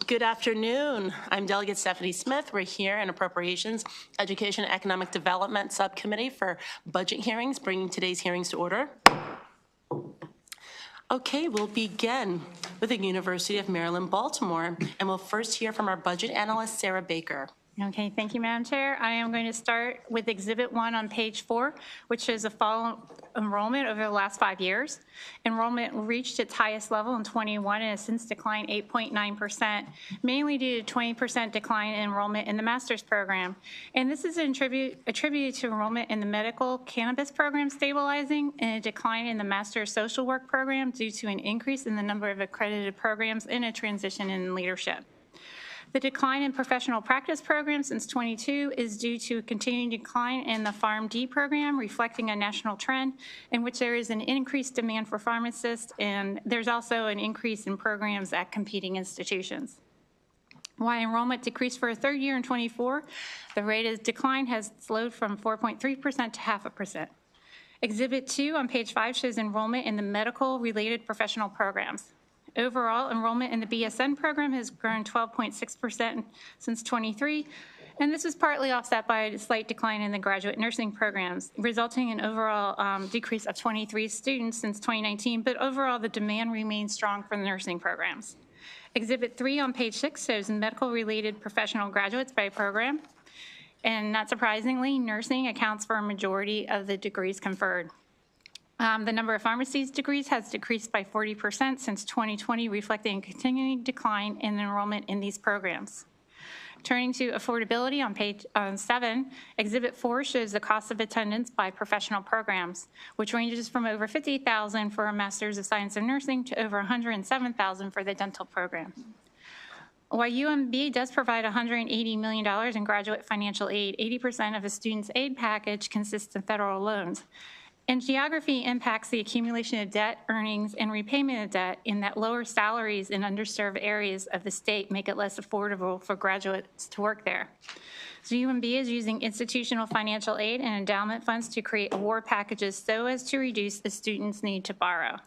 Good afternoon. I'm Delegate Stephanie Smith. We're here in Appropriations, Education and Economic Development Subcommittee for budget hearings, bringing today's hearings to order. Okay, we'll begin with the University of Maryland, Baltimore, and we'll first hear from our budget analyst, Sarah Baker. Okay, thank you, Madam Chair. I am going to start with Exhibit 1 on page 4, which is a fall enrollment over the last 5 years. Enrollment reached its highest level in 21 and has since declined 8.9%, mainly due to 20% decline in enrollment in the master's program. And this is attributed to enrollment in the medical cannabis program stabilizing and a decline in the master's social work program due to an increase in the number of accredited programs and a transition in leadership. The decline in professional practice programs since 22 is due to a continuing decline in the PharmD program, reflecting a national trend in which there is an increased demand for pharmacists, and there's also an increase in programs at competing institutions. While enrollment decreased for a third year in 24, the rate of decline has slowed from 4.3% to 0.5%. Exhibit 2 on page 5 shows enrollment in the medical-related professional programs. Overall, enrollment in the BSN program has grown 12.6% since 23, and this is partly offset by a slight decline in the graduate nursing programs, resulting in overall decrease of 23 students since 2019, but overall the demand remains strong for the nursing programs. Exhibit 3 on page 6 shows medical-related professional graduates by program, and not surprisingly, nursing accounts for a majority of the degrees conferred. The number of pharmacy degrees has decreased by 40% since 2020, reflecting a continuing decline in enrollment in these programs. Turning to affordability on page 7, Exhibit 4 shows the cost of attendance by professional programs, which ranges from over $50,000 for a Master's of Science in Nursing to over $107,000 for the dental program. While UMB does provide $180 million in graduate financial aid, 80% of a student's aid package consists of federal loans. And geography impacts the accumulation of debt, earnings, and repayment of debt in that lower salaries in underserved areas of the state make it less affordable for graduates to work there. So UMB is using institutional financial aid and endowment funds to create award packages so as to reduce the student's need to borrow.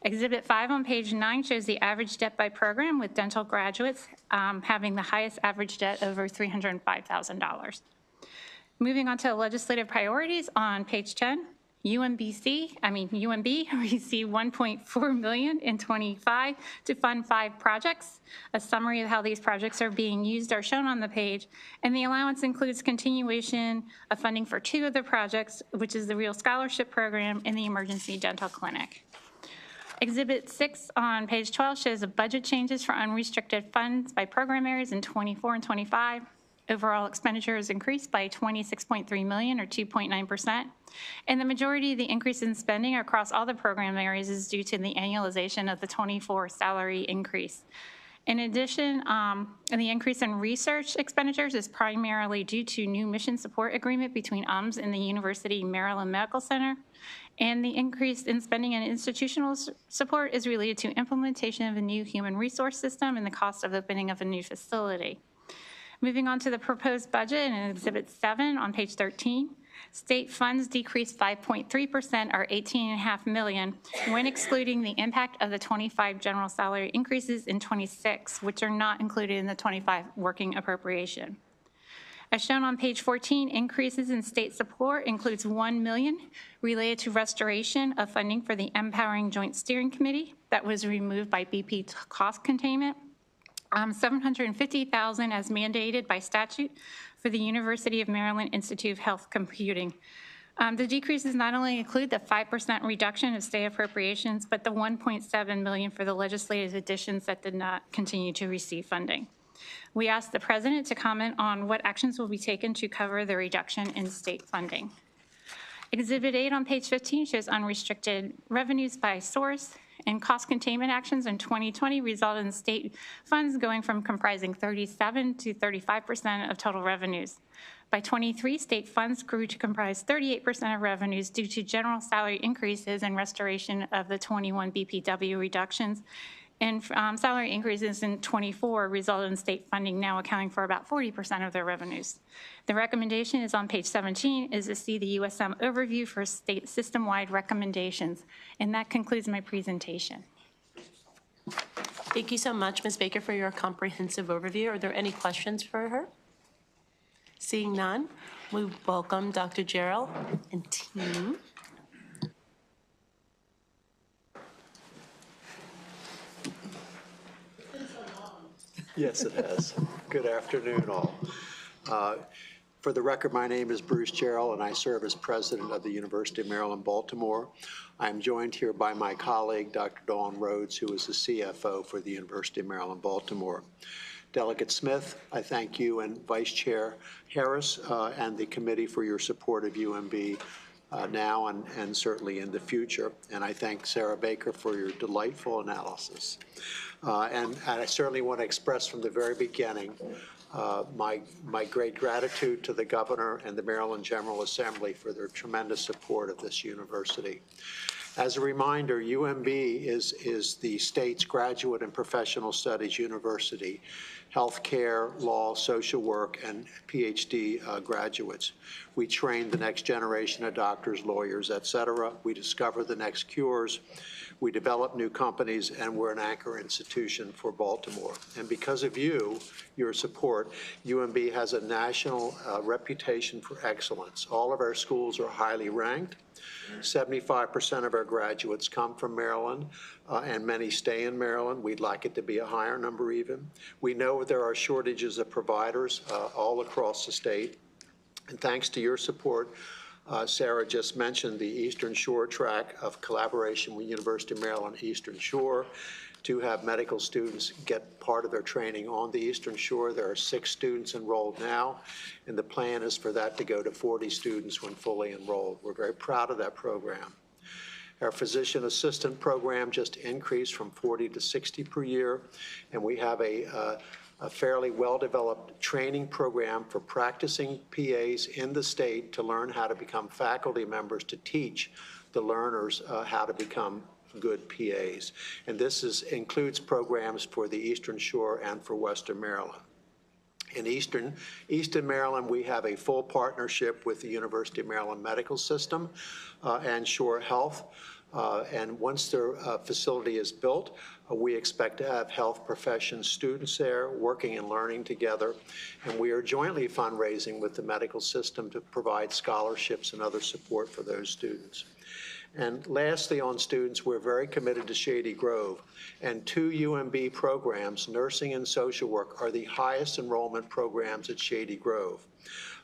Exhibit 5 on page 9 shows the average debt by program, with dental graduates having the highest average debt over $305,000. Moving on to legislative priorities on page 10. UMB received $1.4 million in 25 to fund 5 projects. A summary of how these projects are being used are shown on the page, and the allowance includes continuation of funding for 2 of the projects, which is the Real Scholarship Program and the Emergency Dental Clinic. Exhibit 6 on page 12 shows the budget changes for unrestricted funds by program areas in 24 and 25. Overall expenditures increased by $26.3 million or 2.9%. And the majority of the increase in spending across all the program areas is due to the annualization of the 24 salary increase. In addition, the increase in research expenditures is primarily due to new mission support agreement between UMS and the University of Maryland Medical Center. And the increase in spending and institutional support is related to implementation of a new human resource system and the cost of opening of a new facility. Moving on to the proposed budget in Exhibit 7 on page 13, state funds decreased 5.3% or $18.5 million when excluding the impact of the 25 general salary increases in 26, which are not included in the 25 working appropriation. As shown on page 14, increases in state support includes $1 million related to restoration of funding for the Empowering Joint Steering Committee that was removed by BP cost containment. $750,000 as mandated by statute for the University of Maryland Institute of Health Computing. The decreases not only include the 5% reduction of state appropriations, but the $1.7 million for the legislative additions that did not continue to receive funding. We asked the President to comment on what actions will be taken to cover the reduction in state funding. Exhibit 8 on page 15 shows unrestricted revenues by source, and cost containment actions in 2020 resulted in state funds going from comprising 37 to 35% of total revenues. By 23, state funds grew to comprise 38% of revenues due to general salary increases and restoration of the 21 BPW reductions. And salary increases in 24 resulted in state funding now accounting for about 40% of their revenues. The recommendation is on page 17, is to see the USM overview for state system-wide recommendations. And that concludes my presentation. Thank you so much, Ms. Baker, for your comprehensive overview. Are there any questions for her? Seeing none, we welcome Dr. Gerald and team. Yes, it has. Good afternoon, all. For the record, my name is Bruce Gerald, and I serve as president of the University of Maryland, Baltimore. I'm joined here by my colleague, Dr. Dawn Rhodes, who is the CFO for the University of Maryland, Baltimore. Delegate Smith, I thank you and Vice Chair Harris and the committee for your support of UMB now and certainly in the future. And I thank Sarah Baker for your delightful analysis. And I certainly want to express from the very beginning my great gratitude to the governor and the Maryland General Assembly for their tremendous support of this university. As a reminder, UMB is the state's graduate and professional studies university, healthcare, law, social work, and PhD graduates. We train the next generation of doctors, lawyers, et cetera. We discover the next cures. We develop new companies, and we're an anchor institution for Baltimore. And because of you, your support, UMB has a national reputation for excellence. All of our schools are highly ranked. 75% of our graduates come from Maryland, and many stay in Maryland. We'd like it to be a higher number even. We know there are shortages of providers all across the state. And thanks to your support, Sarah just mentioned the Eastern Shore track of collaboration with University of Maryland Eastern Shore to have medical students get part of their training on the Eastern Shore. There are 6 students enrolled now, and the plan is for that to go to 40 students when fully enrolled. We're very proud of that program. Our physician assistant program just increased from 40 to 60 per year, and we have a fairly well-developed training program for practicing PAs in the state to learn how to become faculty members to teach the learners how to become good PAs. And this includes programs for the Eastern Shore and for Western Maryland. In Eastern Maryland, we have a full partnership with the University of Maryland Medical System and Shore Health. And once their facility is built, we expect to have health profession students there working and learning together. And we are jointly fundraising with the medical system to provide scholarships and other support for those students. And lastly, on students, we're very committed to Shady Grove. And 2 UMB programs, nursing and social work, are the highest enrollment programs at Shady Grove.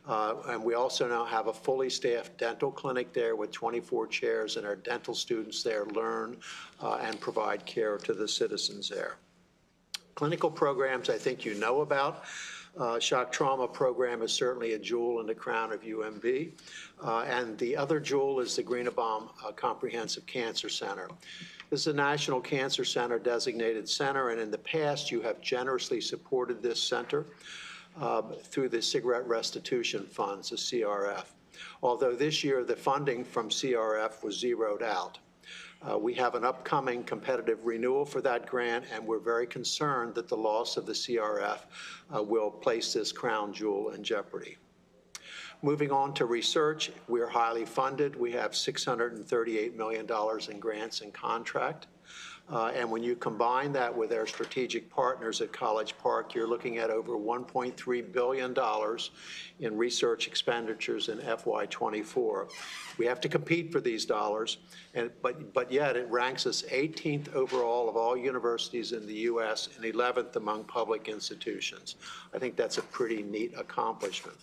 And we also now have a fully staffed dental clinic there with 24 chairs, and our dental students there learn and provide care to the citizens there. Clinical programs I think you know about. Shock trauma program is certainly a jewel in the crown of UMB. And the other jewel is the Greenebaum Comprehensive Cancer Center. This is a National Cancer Center designated center, and in the past you have generously supported this center through the Cigarette Restitution Funds, the CRF. Although this year the funding from CRF was zeroed out. We have an upcoming competitive renewal for that grant, and we're very concerned that the loss of the CRF will place this crown jewel in jeopardy. Moving on to research, we're highly funded. We have $638 million in grants and contract. And when you combine that with our strategic partners at College Park, you're looking at over $1.3 billion in research expenditures in FY24. We have to compete for these dollars, but yet it ranks us 18th overall of all universities in the U.S. and 11th among public institutions. I think that's a pretty neat accomplishment.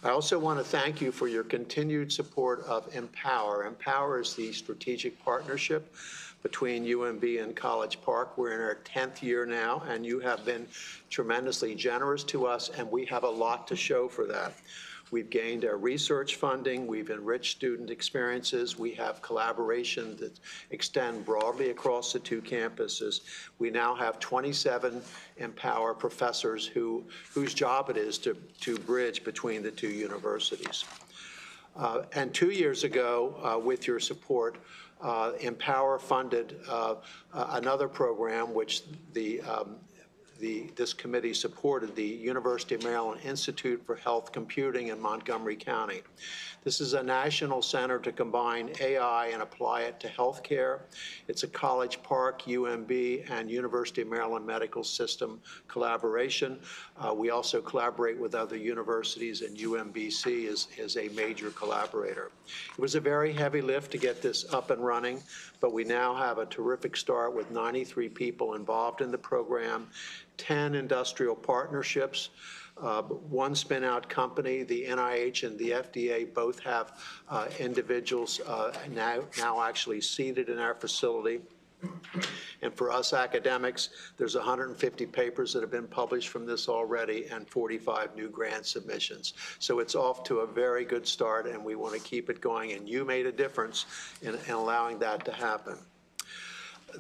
I also want to thank you for your continued support of Empower. Empower is the strategic partnership between UMB and College Park. We're in our 10th year now, and you have been tremendously generous to us, and we have a lot to show for that. We've gained our research funding, we've enriched student experiences, we have collaboration that extend broadly across the 2 campuses. We now have 27 Empower professors whose job it is to bridge between the 2 universities. And 2 years ago, with your support, Empower funded another program which the this committee supported the University of Maryland Institute for Health Computing in Montgomery County. This is a national center to combine AI and apply it to healthcare. It's a College Park, UMB, and University of Maryland Medical System collaboration. We also collaborate with other universities, and UMBC is a major collaborator. It was a very heavy lift to get this up and running, but we now have a terrific start with 93 people involved in the program, 10 industrial partnerships, one spin-out company. The NIH and the FDA both have individuals now actually seated in our facility. And for us academics, there's 150 papers that have been published from this already and 45 new grant submissions. So it's off to a very good start, and we want to keep it going. And you made a difference in allowing that to happen.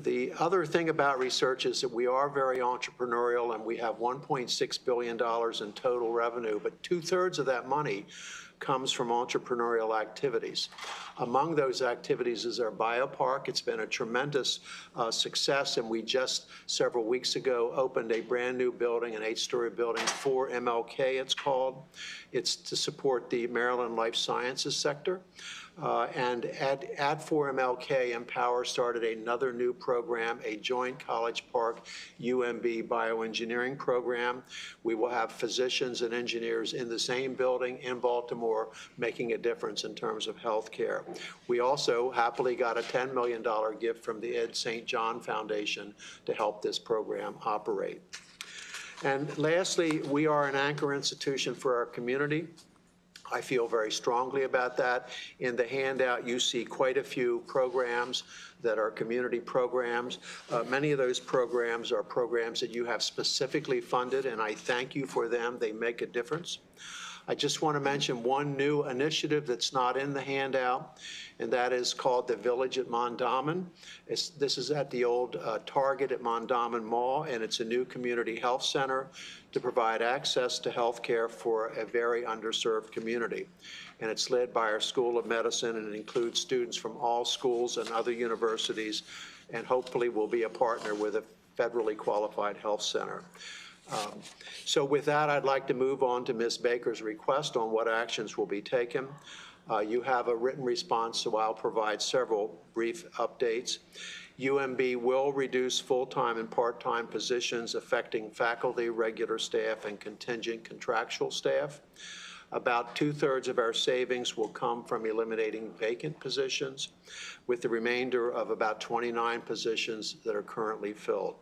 The other thing about research is that we are very entrepreneurial, and we have $1.6 billion in total revenue, but 2/3 of that money comes from entrepreneurial activities. Among those activities is our biopark. It's been a tremendous success, and we just several weeks ago opened a brand new building, an 8-story building for MLK, it's called. It's to support the Maryland life sciences sector. And at 4MLK, Empower started another new program, a joint College Park UMB bioengineering program. We will have physicians and engineers in the same building in Baltimore making a difference in terms of health care. We also happily got a $10 million gift from the Ed St. John Foundation to help this program operate. And lastly, we are an anchor institution for our community. I feel very strongly about that. In the handout, you see quite a few programs that are community programs. Many of those programs are programs that you have specifically funded, and I thank you for them. They make a difference. I just want to mention one new initiative that's not in the handout, and that is called the Village at Mondawmin. This is at the old Target at Mondawmin Mall, and it's a new community health center to provide access to health care for a very underserved community. And it's led by our School of Medicine, and it includes students from all schools and other universities, and hopefully will be a partner with a federally qualified health center. So with that, I'd like to move on to Ms. Baker's request on what actions will be taken. You have a written response, so I'll provide several brief updates. UMB will reduce full-time and part-time positions affecting faculty, regular staff, and contingent contractual staff. About 2/3 of our savings will come from eliminating vacant positions, with the remainder of about 29 positions that are currently filled.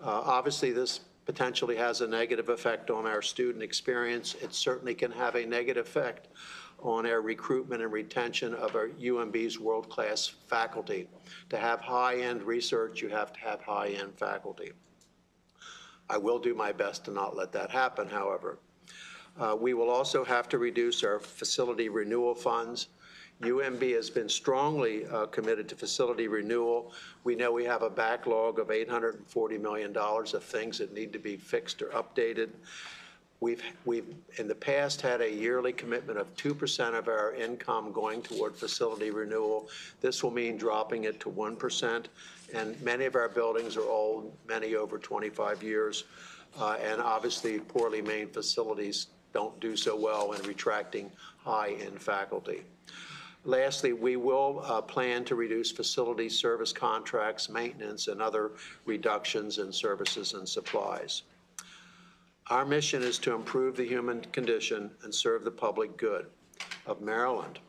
Obviously, this potentially has a negative effect on our student experience. It certainly can have a negative effect on our recruitment and retention of our UMB's world-class faculty. To have high-end research, you have to have high-end faculty. I will do my best to not let that happen, however. We will also have to reduce our facility renewal funds. UMB has been strongly committed to facility renewal. We know we have a backlog of $840 million of things that need to be fixed or updated. We've in the past had a yearly commitment of 2% of our income going toward facility renewal. This will mean dropping it to 1%. And many of our buildings are old, many over 25 years. And obviously, poorly maintained facilities don't do so well in retracting high-end faculty. Lastly, we will plan to reduce facility service contracts, maintenance, and other reductions in services and supplies. Our mission is to improve the human condition and serve the public good of Maryland,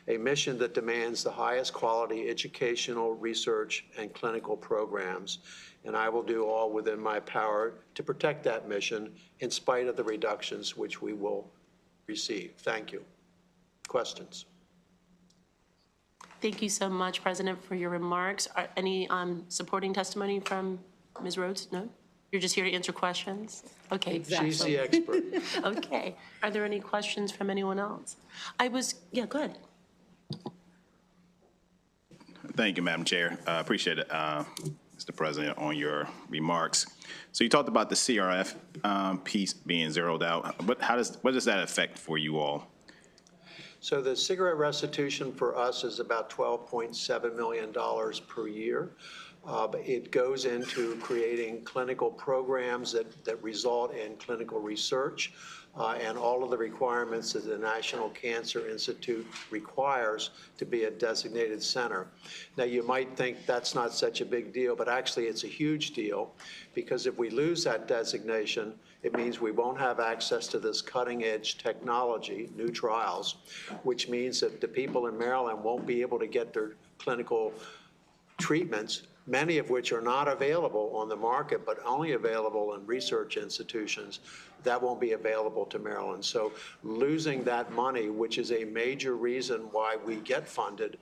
a mission that demands the highest quality educational, research, and clinical programs, and I will do all within my power to protect that mission in spite of the reductions which we will receive. Thank you. Questions? Thank you so much, President, for your remarks. Are any supporting testimony from Ms. Rhodes? No? You're just here to answer questions? Okay. Exactly. She's the expert. Okay. Are there any questions from anyone else? Yeah, go ahead. Thank you, Madam Chair. Appreciate it, Mr. President, on your remarks. So you talked about the CRF piece being zeroed out. What does that affect for you all? So the cigarette restitution for us is about $12.7 million per year. But it goes into creating clinical programs that result in clinical research and all of the requirements that the National Cancer Institute requires to be a designated center. Now, you might think that's not such a big deal, but actually it's a huge deal, because if we lose that designation, it means we won't have access to this cutting-edge technology, new trials, which means that the people in Maryland won't be able to get their clinical treatments, many of which are not available on the market, but only available in research institutions. That won't be available to Maryland. So losing that money, which is a major reason why we get funded,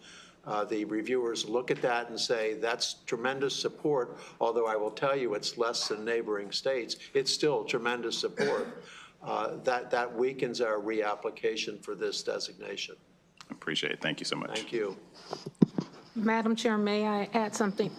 the reviewers look at that and say, that's tremendous support, although I will tell you it's less than neighboring states. It's still tremendous support. That weakens our reapplication for this designation. Appreciate it. Thank you so much. Thank you. Madam Chair, may I add something?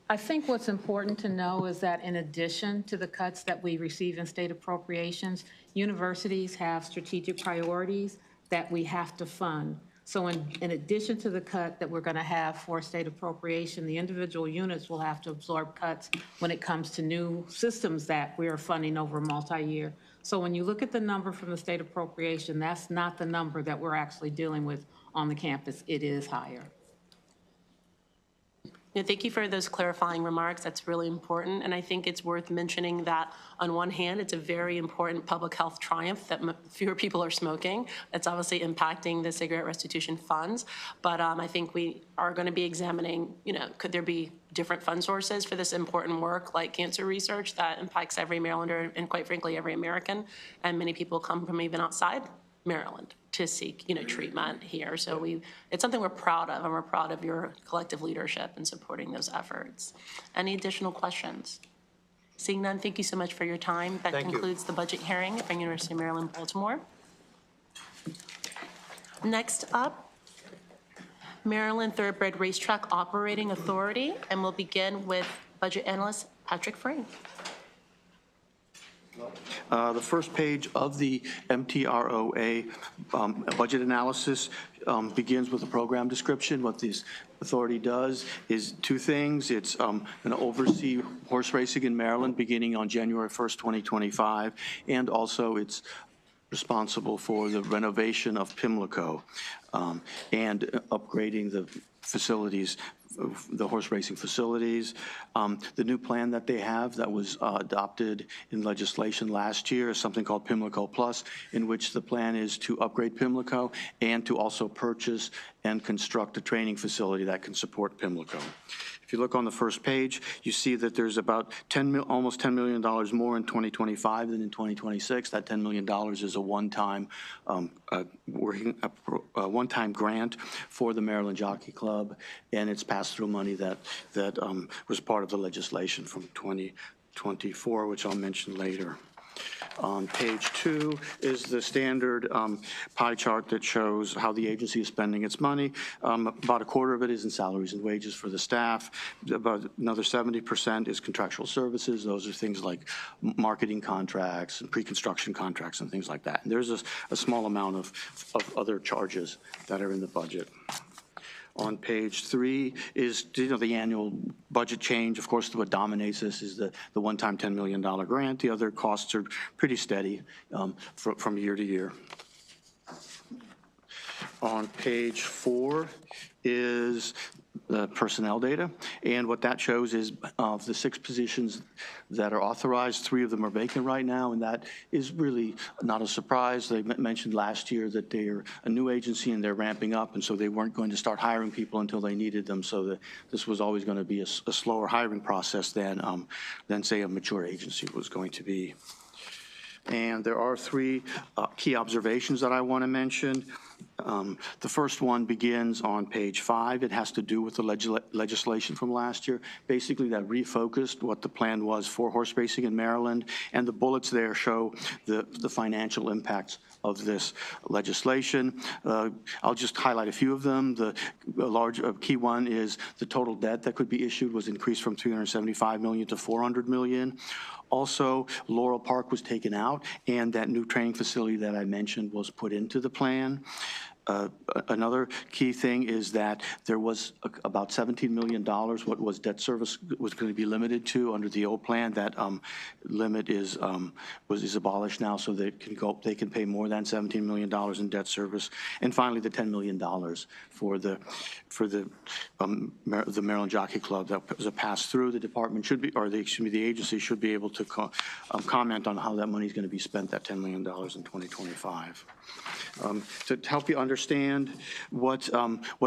I think what's important to know is that in addition to the cuts that we receive in state appropriations, universities have strategic priorities that we have to fund. So in addition to the cut that we're going to have for state appropriation, the individual units will have to absorb cuts when it comes to new systems that we are funding over multi-year. So when you look at the number from the state appropriation, that's not the number that we're actually dealing with on the campus. It is higher. Thank you for those clarifying remarks. That's really important. And I think it's worth mentioning that on one hand, it's a very important public health triumph that fewer people are smoking. It's obviously impacting the cigarette restitution funds. But I think we are going to be examining, could there be different fund sources for this important work like cancer research that impacts every Marylander and quite frankly, every American. And many people come from even outside Maryland to seek, treatment here. So it's something we're proud of, and we're proud of your collective leadership in supporting those efforts. Any additional questions? Seeing none, thank you so much for your time. That concludes the budget hearing from University of Maryland, Baltimore. Next up, Maryland Thoroughbred Racetrack Operating Authority, and we'll begin with Budget Analyst Patrick Frame. The first page of the MTROA budget analysis begins with a program description. What this authority does is two things. It's going to oversee horse racing in Maryland beginning on January 1st, 2025, and also it's responsible for the renovation of Pimlico and upgrading the facilities, the horse racing facilities. The new plan that they have that was adopted in legislation last year is something called Pimlico Plus, in which the plan is to upgrade Pimlico and to also purchase and construct a training facility that can support Pimlico. If you look on the first page, you see that there's about almost $10 million more in 2025 than in 2026. That $10 million is a one-time one-time grant for the Maryland Jockey Club, and it's pass-through money that was part of the legislation from 2024, which I'll mention later. On page 2 is the standard pie chart that shows how the agency is spending its money. About a quarter of it is in salaries and wages for the staff. About another 70% is contractual services. Those are things like marketing contracts and pre-construction contracts and things like that. And there's a small amount of other charges that are in the budget. On page 3 is the annual budget change. Of course, what dominates this is the one-time $10 million grant. The other costs are pretty steady from year to year. On page 4 is the personnel data, and what that shows is of the 6 positions that are authorized, 3 of them are vacant right now, and that is really not a surprise. They mentioned last year that they are a new agency and they're ramping up, and so they weren't going to start hiring people until they needed them, so this was always going to be a slower hiring process than say a mature agency was going to be. And there are 3 key observations that I want to mention. The first one begins on page 5. It has to do with the legislation from last year. Basically, that refocused what the plan was for horse racing in Maryland, and the bullets there show the financial impacts of this legislation. I'll just highlight a few of them. The large key one is the total debt that could be issued was increased from $375 million to $400 million. Also, Laurel Park was taken out, and that new training facility that I mentioned was put into the plan. Another key thing is that there was about $17 million, what was debt service was going to be limited to under the old plan. That limit is abolished now, so they can pay more than $17 million in debt service. And finally, the $10 million for the Maryland Jockey Club that was a pass through. The department should be, or the agency should be able to comment on how that money is going to be spent, that $10 million in 2025. To help you understand what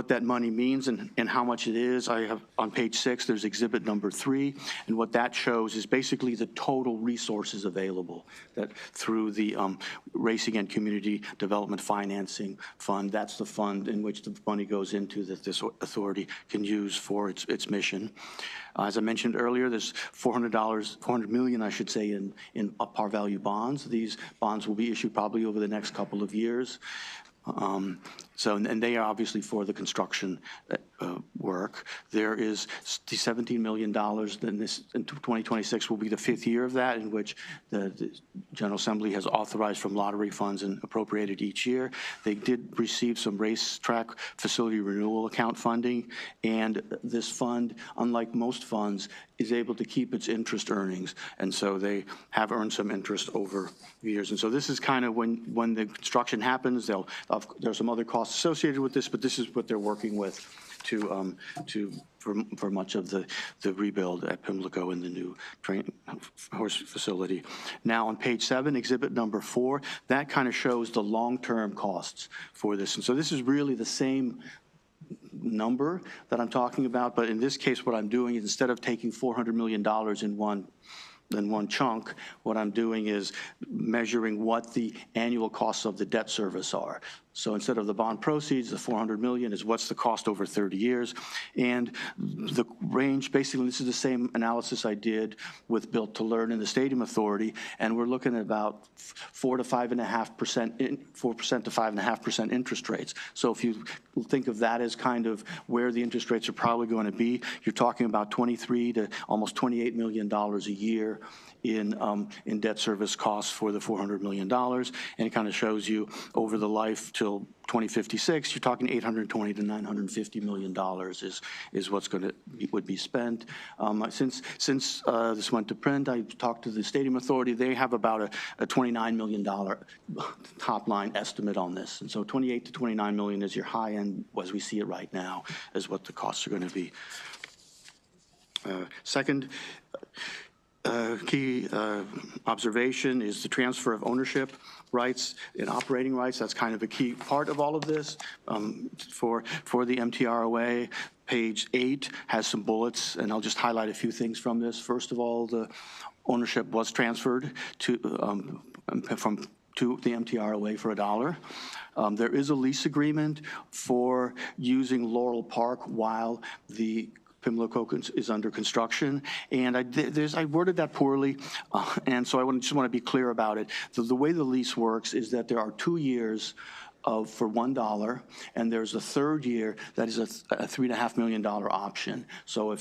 that money means and how much it is, I have on page 6, there's exhibit number 3, and what that shows is basically the total resources available that through the Racing and Community Development Financing Fund. That's the fund in which the money goes into that this authority can use for its mission. As I mentioned earlier, there's $400 million, I should say, in par value bonds. These bonds will be issued probably over the next couple of years. And they are obviously for the construction work. There is the $17 million, then this in 2026 will be the 5th year of that, in which the General Assembly has authorized from lottery funds and appropriated each year. They did receive some racetrack facility renewal account funding, and this fund, unlike most funds, is able to keep its interest earnings, and so they have earned some interest over years. And so this is kind of when the construction happens, there's some other costs associated with this, but this is what they're working with for much of the rebuild at Pimlico and the new horse facility. Now on page 7, exhibit number 4, that kind of shows the long-term costs for this. And so this is really the same number that I'm talking about, but in this case, what I'm doing is instead of taking $400 million in one chunk, what I'm doing is measuring what the annual costs of the debt service are. So instead of the bond proceeds, the $400 million is what's the cost over 30 years. And the range, basically, this is the same analysis I did with Built to Learn and the Stadium Authority, and we're looking at about 4 to 5.5%, 4% to 5.5% interest rates. So if you think of that as kind of where the interest rates are probably going to be, you're talking about $23 to almost $28 million a year in debt service costs for the $400 million, and it kind of shows you over the life till 2056, you're talking $820 to $950 million is what's would be spent. Since this went to print, I talked to the Stadium Authority. They have about a $29 million top line estimate on this, and so 28 to 29 million is your high end, as we see it right now, is what the costs are going to be. Second key observation is the transfer of ownership rights and operating rights. That's kind of a key part of all of this. For the MTROA, page 8 has some bullets, and I'll just highlight a few things from this. First of all, the ownership was transferred to the MTROA for $1. There is a lease agreement for using Laurel Park while the Pimlico is under construction, and I worded that poorly, and so I just want to be clear about it. The way the lease works is that there are 2 years for $1, and there's a third year that is a $3.5 million option. So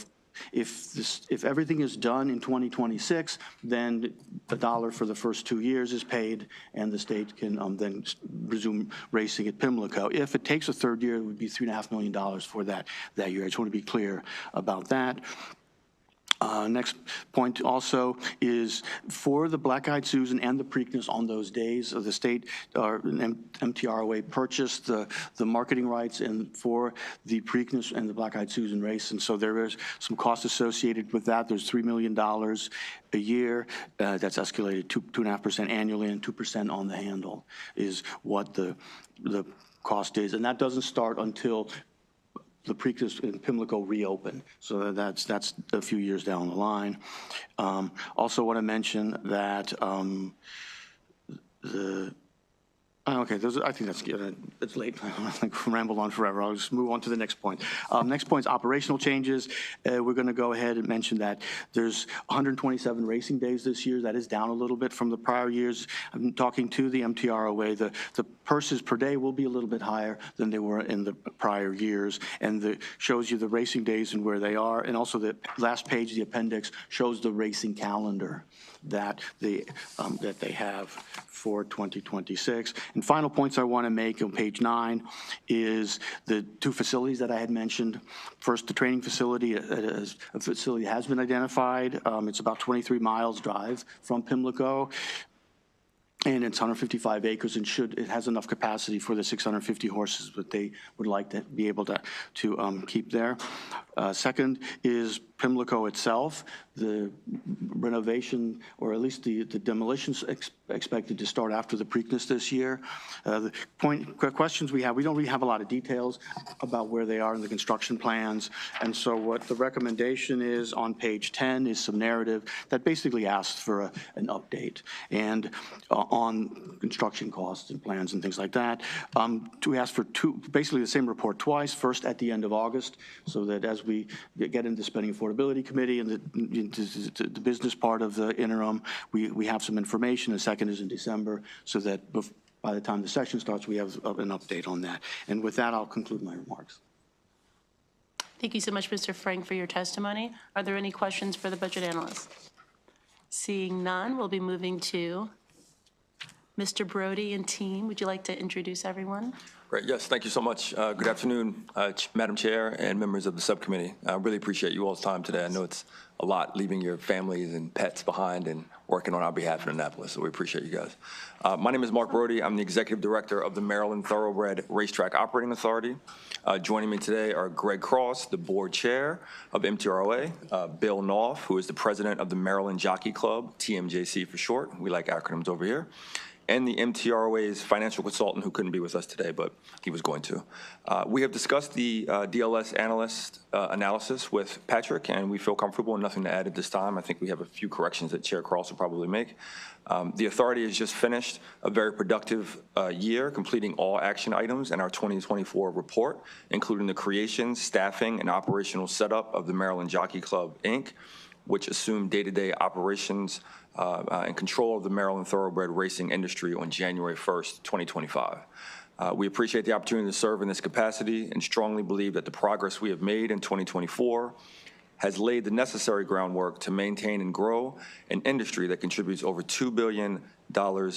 if everything is done in 2026, then $1 for the first 2 years is paid, and the state can then resume racing at Pimlico. If it takes a third year, it would be $3.5 million for that year. I just want to be clear about that. Next point also is for the Black-Eyed Susan and the Preakness on those days, the state or MTROA purchased the marketing rights and for the Preakness and the Black-Eyed Susan race, and so there is some cost associated with that. There's $3 million a year. That's escalated 2.5% annually, and 2% on the handle is what the cost is, and that doesn't start until the Preakness and Pimlico reopen. So that's a few years down the line. Also want to mention that I think that's good. It's late. I ramble on forever. I'll just move on to the next point. Next point is operational changes. We're going to go ahead and mention that there's 127 racing days this year. That is down a little bit from the prior years. I'm talking to the MTROA. The purses per day will be a little bit higher than they were in the prior years, and shows you the racing days and where they are. And also the last page, the appendix, shows the racing calendar that they have for 2026. And finally, final points I want to make on page 9 is the 2 facilities that I had mentioned. First, the training facility, a facility has been identified. It's about 23 miles drive from Pimlico. And it's 155 acres and it has enough capacity for the 650 horses that they would like to be able to keep there. Second is Pimlico itself. The renovation, or at least the demolition's expected to start after the Preakness this year. The questions we have, we don't really have a lot of details about where they are in the construction plans. And so what the recommendation is on page 10 is some narrative that basically asks for an update and on construction costs and plans and things like that. We asked for basically the same report twice, first at the end of August, so that as we get into the Spending Affordability Committee and the business part of the interim, we have some information. The second is in December, so that by the time the session starts, we have an update on that. And with that, I'll conclude my remarks. Thank you so much, Mr. Frank, for your testimony. Are there any questions for the budget analyst? Seeing none, we'll be moving to Mr. Brody and team. Would you like to introduce everyone? Great. Yes, thank you so much. Good afternoon, Madam Chair and members of the subcommittee. I really appreciate you all's time today. I know it's a lot leaving your families and pets behind and working on our behalf in Annapolis, so we appreciate you guys. My name is Mark Brody. I'm the Executive Director of the Maryland Thoroughbred Racetrack Operating Authority. Joining me today are Greg Cross, the Board Chair of MTROA, Bill Knopf, who is the President of the Maryland Jockey Club, TMJC for short. We like acronyms over here. And the MTROA's financial consultant who couldn't be with us today, but he was going to. We have discussed the DLS analysis with Patrick, and we feel comfortable and nothing to add at this time. I think we have a few corrections that Chair Cross will probably make. The authority has just finished a very productive year, completing all action items in our 2024 report, including the creation, staffing, and operational setup of the Maryland Jockey Club, Inc., which assumed day-to-day operations and control of the Maryland thoroughbred racing industry on January 1st, 2025. We appreciate the opportunity to serve in this capacity and strongly believe that the progress we have made in 2024 has laid the necessary groundwork to maintain and grow an industry that contributes over $2 billion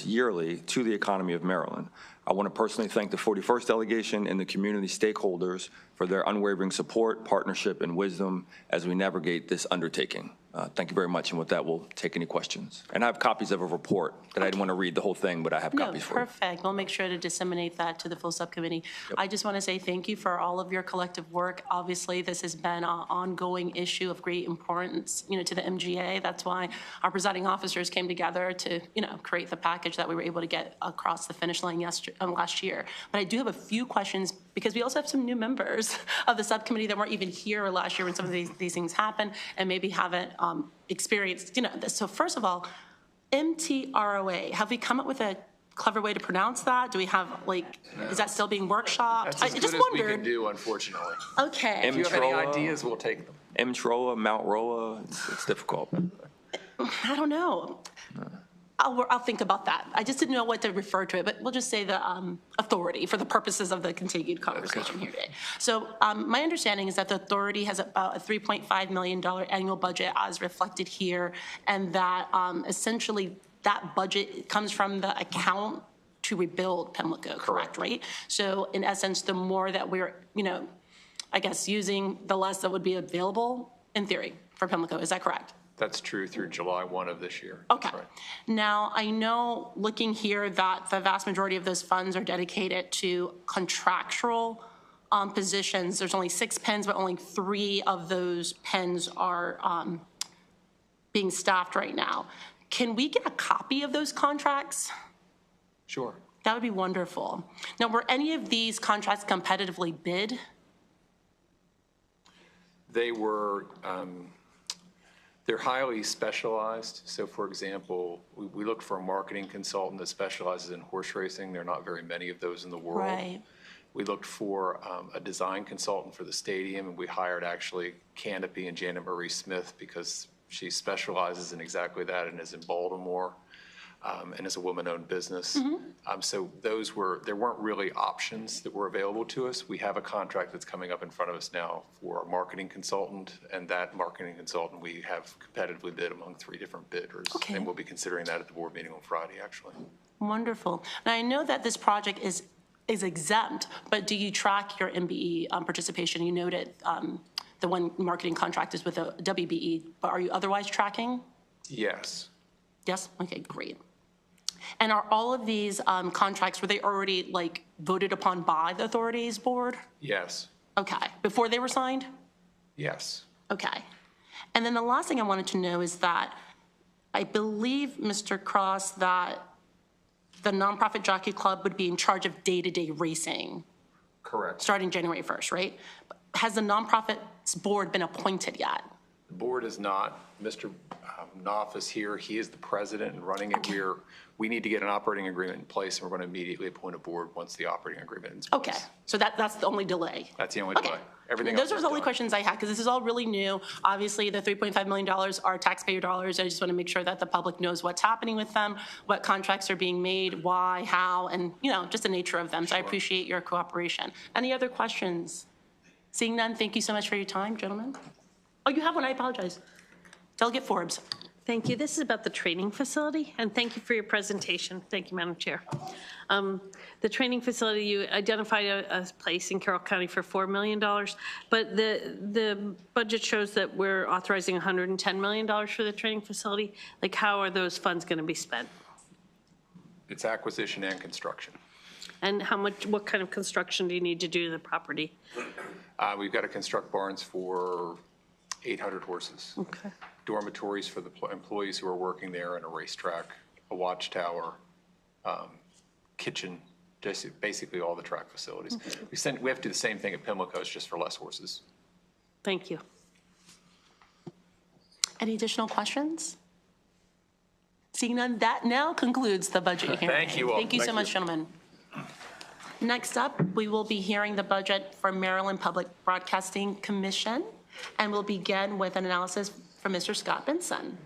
yearly to the economy of Maryland. I want to personally thank the 41st delegation and the community stakeholders for their unwavering support, partnership, and wisdom as we navigate this undertaking. Thank you very much, and with that, we'll take any questions. And I have copies of a report that I didn't want to read the whole thing, but I have copies for you. Perfect. We'll make sure to disseminate that to the full subcommittee. Yep. I just want to say thank you for all of your collective work. Obviously, this has been an ongoing issue of great importance, to the MGA. That's why our presiding officers came together to, create the package that we were able to get across the finish line last year. But I do have a few questions because we also have some new members of the subcommittee that weren't even here last year when some of these things happened and maybe haven't experienced, this. So first of all, MTROA, have we come up with a clever way to pronounce that? Do we have, is that still being workshopped? That's as good as we can do, unfortunately. Okay. If you have any ideas, we'll take them. MTROA, Mount Roa, it's difficult. I don't know. I'll think about that. I just didn't know what to refer to it, but we'll just say the authority for the purposes of the continued conversation here today. So my understanding is that the authority has about a $3.5 million annual budget as reflected here, and that essentially that budget comes from the account to rebuild Pimlico, correct, right? So in essence, the more that we're, I guess using, the less that would be available in theory for Pimlico. Is that correct? That's true through July 1 of this year. Okay. Right. Now, I know looking here that the vast majority of those funds are dedicated to contractual positions. There's only 6 pens, but only 3 of those pens are being staffed right now. Can we get a copy of those contracts? Sure. That would be wonderful. Now, were any of these contracts competitively bid? They were, they're highly specialized. So for example, we look for a marketing consultant that specializes in horse racing. There are not very many of those in the world. Right. We looked for a design consultant for the stadium, and we hired actually Canopy and Janet Marie Smith because she specializes in exactly that and is in Baltimore and is a woman-owned business. So there weren't really options that were available to us. We have a contract that's coming up in front of us now for a marketing consultant, and that marketing consultant we have competitively bid among 3 different bidders. Okay. And we'll be considering that at the board meeting on Friday, actually. Wonderful. Now, I know that this project is exempt, but do you track your MBE participation? You noted the one marketing contract is with a WBE, but are you otherwise tracking? Yes. Yes? Okay, great. And are all of these contracts, were they already like voted upon by the authorities board? Yes. Okay, before they were signed? Yes. Okay. And then the last thing I wanted to know is that I believe, Mr. Cross, that the nonprofit jockey club would be in charge of day-to-day racing Correct. starting January 1st, right? Has the nonprofit's board been appointed yet? The board is not. Mr. Knopf is here. He is the president and running it. We need to get an operating agreement in place, and we're going to immediately appoint a board once the operating agreement is in place. Okay, so that's the only delay? That's the only Okay. delay. Everything Those else are is the only done. questions I had, because this is all really new. Obviously, the $3.5 million are taxpayer dollars. I just want to make sure that the public knows what's happening with them, what contracts are being made, why, how, and, just the nature of them. So I appreciate your cooperation. Any other questions? Seeing none, thank you so much for your time, gentlemen. Oh, you have one, I apologize. Delegate Forbes. Thank you. This is about the training facility, and thank you for your presentation. Thank you, Madam Chair. The training facility, you identified a place in Carroll County for $4 million, but the budget shows that we're authorizing $110 million for the training facility. Like, how are those funds going to be spent? It's acquisition and construction. And what kind of construction do you need to do to the property? We've got to construct barns for 800 horses. Okay. Dormitories for the employees who are working there, and a racetrack, a watchtower, kitchen, just basically all the track facilities. We have to do the same thing at Pimlico, it's just for less horses. Thank you. Any additional questions? Seeing none, that now concludes the budget hearing. Thank you all. Thank you so Thank much, you. gentlemen. Next up, we will be hearing the budget for Maryland Public Broadcasting Commission, and we'll begin with an analysis from Mr. Scott Benson.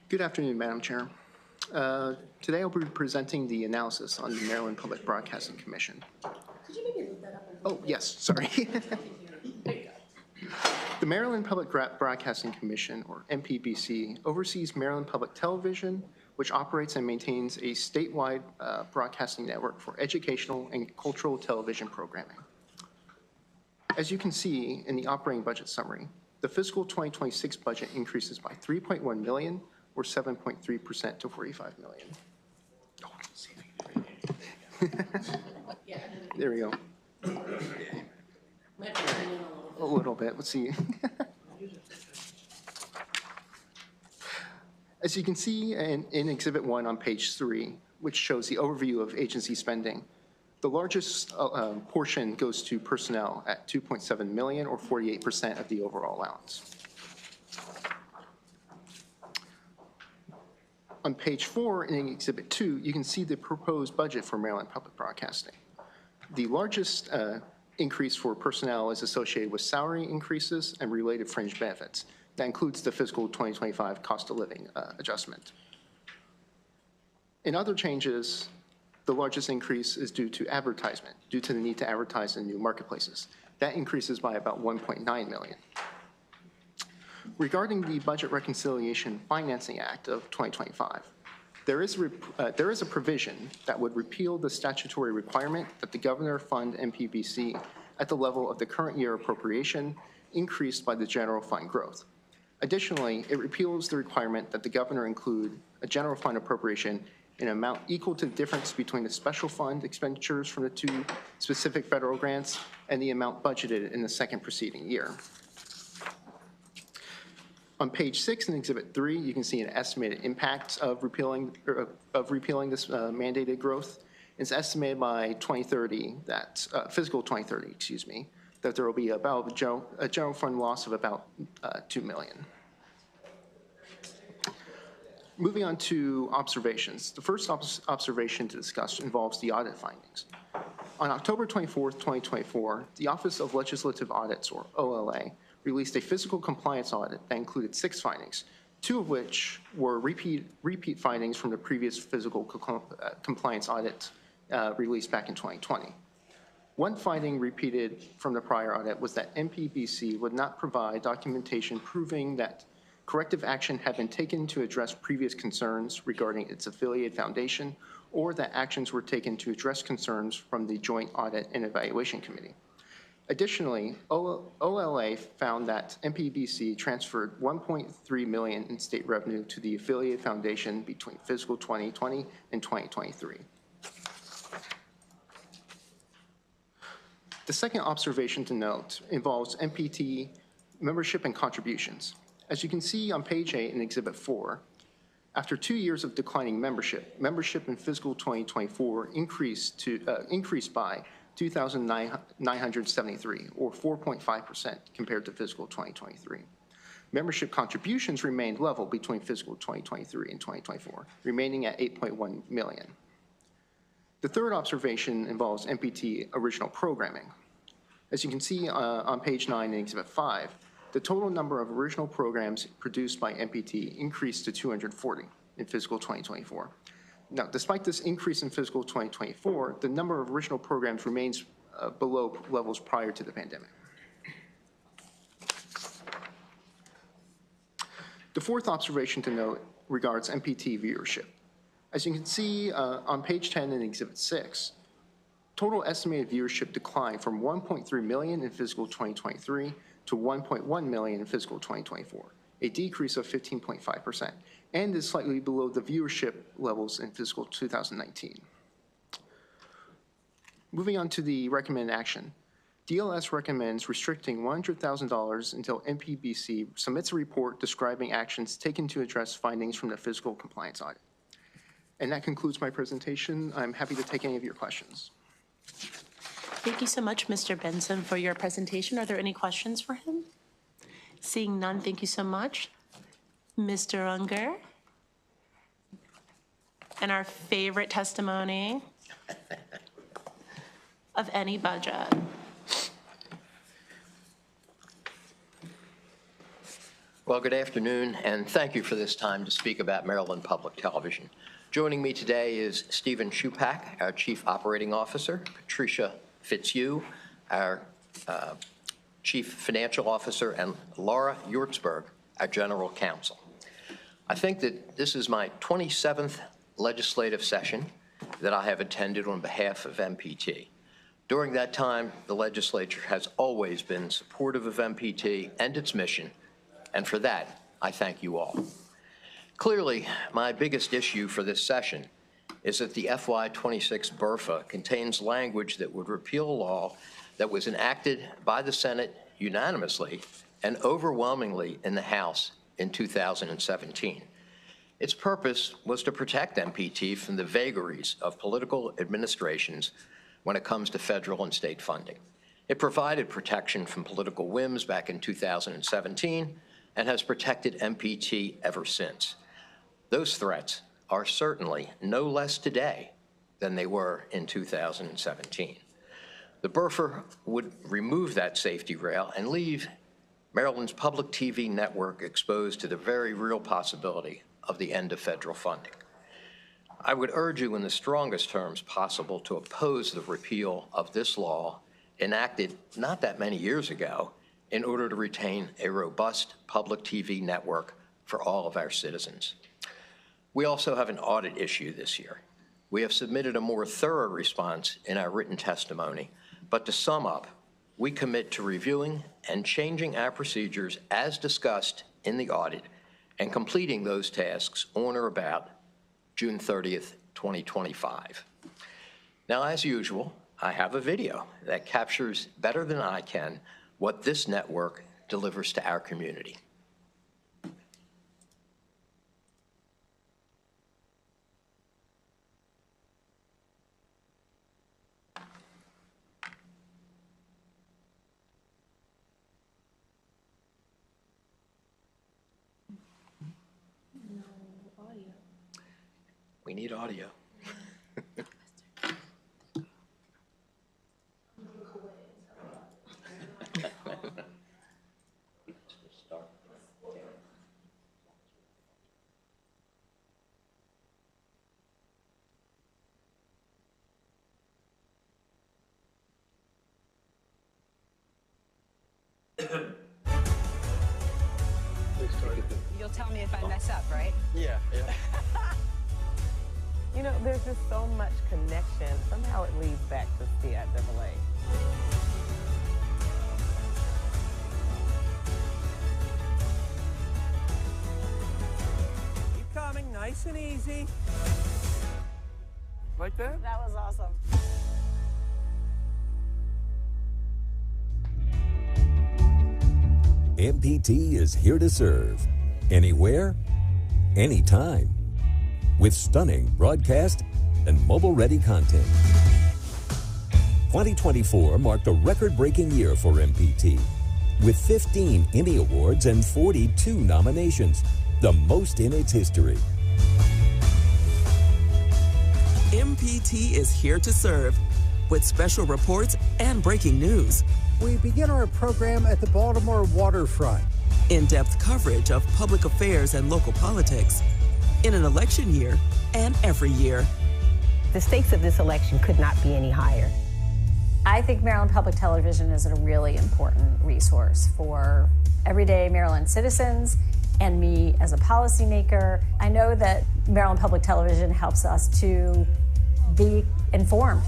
Good afternoon, Madam Chair. Today I'll be presenting the analysis on the Maryland Public Broadcasting Commission. Could you maybe look that up? Oh, yes, sorry. The Maryland Public Broadcasting Commission, or MPBC, oversees Maryland Public Television, which operates and maintains a statewide broadcasting network for educational and cultural television programming. As you can see in the operating budget summary, the fiscal 2026 budget increases by $3.1 million, or 7.3% to $45 million. There we go. A little bit, let's see. As you can see in Exhibit 1 on page 3, which shows the overview of agency spending, the largest portion goes to personnel at $2.7 million, or 48% of the overall allowance. On page 4 in Exhibit 2, you can see the proposed budget for Maryland Public Broadcasting. The largest increase for personnel is associated with salary increases and related fringe benefits. That includes the fiscal 2025 cost of living adjustment. In other changes, the largest increase is due to advertisement, due to the need to advertise in new marketplaces. That increases by about $1.9 million. Regarding the Budget Reconciliation Financing Act of 2025, there is a provision that would repeal the statutory requirement that the governor fund MPBC at the level of the current year appropriation increased by the general fund growth. Additionally, it repeals the requirement that the governor include a general fund appropriation in an amount equal to the difference between the special fund expenditures from the two specific federal grants and the amount budgeted in the second preceding year. On page 6 in Exhibit 3, you can see an estimated impact of repealing this mandated growth. It's estimated by 2030 that, fiscal 2030, excuse me, that there will be about a general fund loss of about $2 million. Moving on to observations. The first observation to discuss involves the audit findings. On October 24th, 2024, the Office of Legislative Audits, or OLA, released a physical compliance audit that included 6 findings, 2 of which were repeat findings from the previous physical compliance audit released back in 2020. One finding repeated from the prior audit was that MPBC would not provide documentation proving that corrective action had been taken to address previous concerns regarding its affiliated foundation, or that actions were taken to address concerns from the Joint Audit and Evaluation Committee. Additionally, OLA found that MPBC transferred $1.3 million in state revenue to the affiliated foundation between fiscal 2020 and 2023. The second observation to note involves MPT membership and contributions. As you can see on page 8 in Exhibit 4, after 2 years of declining membership in fiscal 2024 increased by 2,973, or 4.5% compared to fiscal 2023. Membership contributions remained level between fiscal 2023 and 2024, remaining at $8.1 million. The third observation involves MPT original programming. As you can see on page 9 in Exhibit 5, the total number of original programs produced by MPT increased to 240 in fiscal 2024. Now, despite this increase in fiscal 2024, the number of original programs remains below levels prior to the pandemic. The fourth observation to note regards MPT viewership. As you can see on page 10 in Exhibit 6, total estimated viewership declined from 1.3 million in fiscal 2023 to 1.1 million in fiscal 2024, a decrease of 15.5%, and is slightly below the viewership levels in fiscal 2019. Moving on to the recommended action. DLS recommends restricting $100,000 until MPBC submits a report describing actions taken to address findings from the physical compliance audit. And that concludes my presentation. I'm happy to take any of your questions. Thank you so much, Mr. Benson, for your presentation. Are there any questions for him? Seeing none, thank you so much. Mr. Unger. And our favorite testimony of any budget. Well, good afternoon, and thank you for this time to speak about Maryland Public Television. Joining me today is Stephen Shupak, our Chief Operating Officer, Patricia Fitzhugh, our Chief Financial Officer, and Laura Yurtsberg, our General Counsel. I think that this is my 27th legislative session that I have attended on behalf of MPT. During that time, the legislature has always been supportive of MPT and its mission, and for that, I thank you all. Clearly, my biggest issue for this session is that the FY26 BRFA contains language that would repeal a law that was enacted by the Senate unanimously and overwhelmingly in the House in 2017. Its purpose was to protect MPT from the vagaries of political administrations when it comes to federal and state funding. It provided protection from political whims back in 2017 and has protected MPT ever since. Those threats are certainly no less today than they were in 2017. The BRFA would remove that safety rail and leave Maryland's public TV network exposed to the very real possibility of the end of federal funding. I would urge you in the strongest terms possible to oppose the repeal of this law enacted not that many years ago in order to retain a robust public TV network for all of our citizens. We also have an audit issue this year. We have submitted a more thorough response in our written testimony, but to sum up, we commit to reviewing and changing our procedures as discussed in the audit and completing those tasks on or about June 30th, 2025. Now, as usual, I have a video that captures better than I can what this network delivers to our community. We need audio. You'll tell me if I mess up, right? Yeah. You know, there's just so much connection. Somehow it leads back to CIAA. Keep coming, nice and easy. Like that? That was awesome. MPT is here to serve. Anywhere, anytime. With stunning broadcast and mobile-ready content. 2024 marked a record-breaking year for MPT, with 15 Emmy Awards and 42 nominations, the most in its history. MPT is here to serve, with special reports and breaking news. We begin our program at the Baltimore waterfront. In-depth coverage of public affairs and local politics in an election year and every year. The stakes of this election could not be any higher. I think Maryland Public Television is a really important resource for everyday Maryland citizens and me as a policymaker. I know that Maryland Public Television helps us to be informed.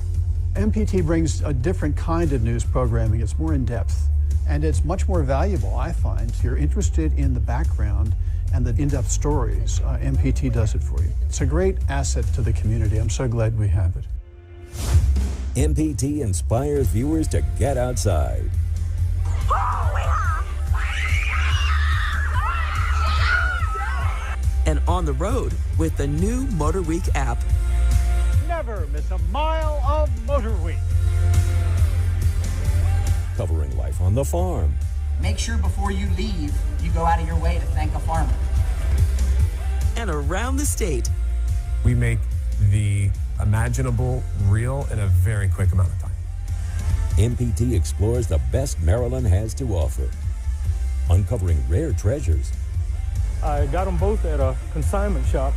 MPT brings a different kind of news programming. It's more in-depth, and it's much more valuable, I find. If you're interested in the background and the in-depth stories, MPT does it for you. It's a great asset to the community. I'm so glad we have it. MPT inspires viewers to get outside. And on the road with the new Motor Week app. Never miss a mile of Motor Week. Covering life on the farm. Make sure before you leave, you go out of your way to thank a farmer. And around the state. We make the imaginable real in a very quick amount of time. MPT explores the best Maryland has to offer, uncovering rare treasures. I got them both at a consignment shop.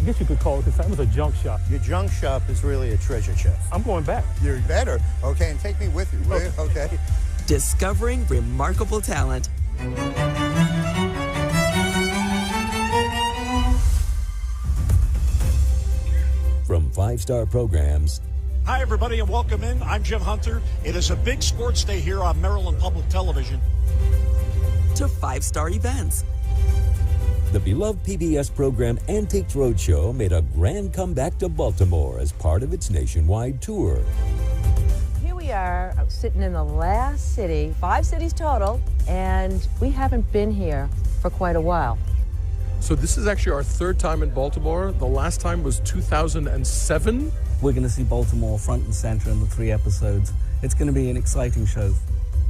I guess you could call it consignment. It's a junk shop. Your junk shop is really a treasure chest. I'm going back. You're better. Okay, and take me with you, will you? Okay. Discovering remarkable talent. From five-star programs. Hi, everybody, and welcome in. I'm Jim Hunter. It is a big sports day here on Maryland Public Television. To five-star events. The beloved PBS program Antiques Roadshow made a grand comeback to Baltimore as part of its nationwide tour. Here we are sitting in the last city, 5 cities total, and we haven't been here for quite a while. So this is actually our third time in Baltimore. The last time was 2007. We're going to see Baltimore front and center in the 3 episodes. It's going to be an exciting show.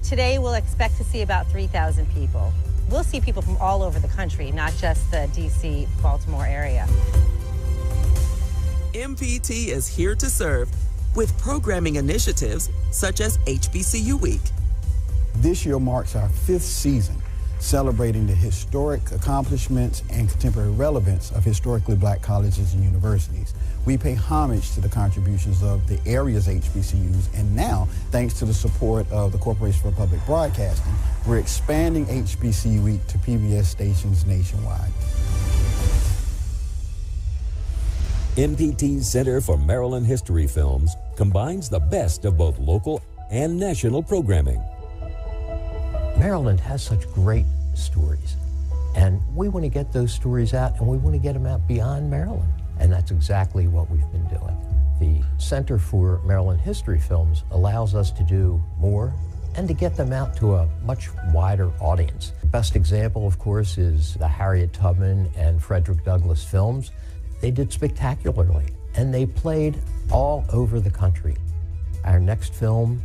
Today we'll expect to see about 3,000 people. We'll see people from all over the country, not just the D.C., Baltimore area. MPT is here to serve with programming initiatives such as HBCU Week. This year marks our 5th season, celebrating the historic accomplishments and contemporary relevance of historically black colleges and universities. We pay homage to the contributions of the area's HBCUs, and now, thanks to the support of the Corporation for Public Broadcasting, we're expanding HBCU Week to PBS stations nationwide. MPT's Center for Maryland History Films combines the best of both local and national programming. Maryland has such great stories, and we want to get those stories out, and we want to get them out beyond Maryland, and that's exactly what we've been doing. The Center for Maryland History Films allows us to do more and to get them out to a much wider audience. The best example, of course, is the Harriet Tubman and Frederick Douglass films. They did spectacularly, and they played all over the country. Our next film,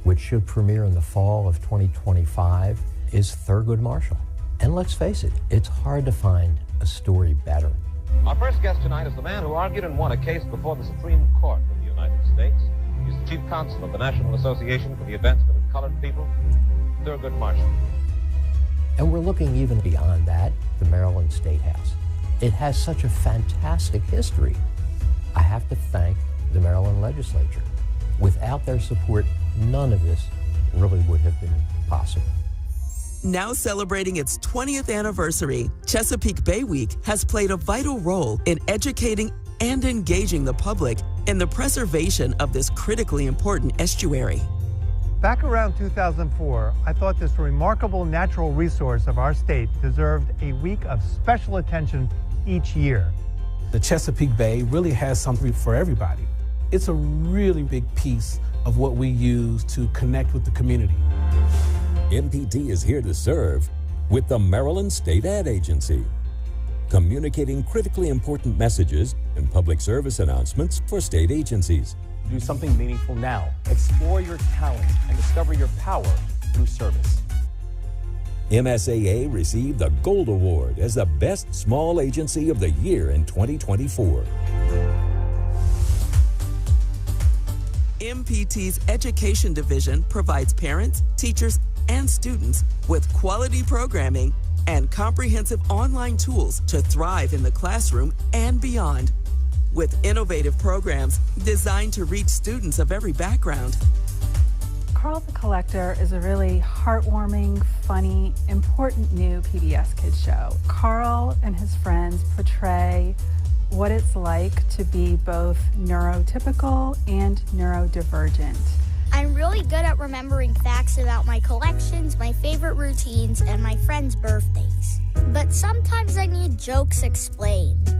which should premiere in the fall of 2025, is Thurgood Marshall. And let's face it, it's hard to find a story better. Our first guest tonight is the man who argued and won a case before the Supreme Court of the United States. He's the Chief Counsel of the National Association for the Advancement of Colored People, Thurgood Marshall. And we're looking even beyond that, the Maryland State House. It has such a fantastic history. I have to thank the Maryland legislature. Without their support, none of this really would have been possible. Now celebrating its 20th anniversary, Chesapeake Bay Week has played a vital role in educating and engaging the public in the preservation of this critically important estuary. Back around 2004, I thought this remarkable natural resource of our state deserved a week of special attention each year. The Chesapeake Bay really has something for everybody. It's a really big piece of what we use to connect with the community. MPT is here to serve with the Maryland State Ad Agency, communicating critically important messages and public service announcements for state agencies. Do something meaningful now. Explore your talent and discover your power through service. MSAA received the Gold Award as the Best Small Agency of the Year in 2024. MPT's Education Division provides parents, teachers, and students with quality programming and comprehensive online tools to thrive in the classroom and beyond, with innovative programs designed to reach students of every background. Carl the Collector is a really heartwarming, funny, important new PBS Kids show. Carl and his friends portray what it's like to be both neurotypical and neurodivergent. I'm really good at remembering facts about my collections, my favorite routines, and my friends' birthdays. But sometimes I need jokes explained.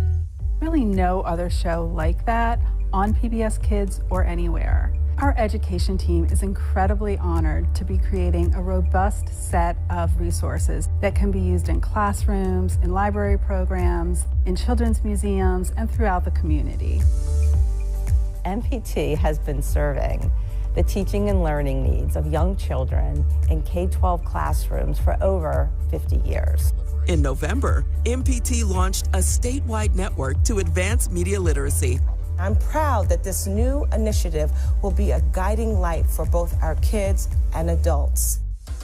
Really no other show like that on PBS Kids or anywhere. Our education team is incredibly honored to be creating a robust set of resources that can be used in classrooms, in library programs, in children's museums, and throughout the community. MPT has been serving the teaching and learning needs of young children in K-12 classrooms for over 50 years. In November, MPT launched a statewide network to advance media literacy. I'm proud that this new initiative will be a guiding light for both our kids and adults.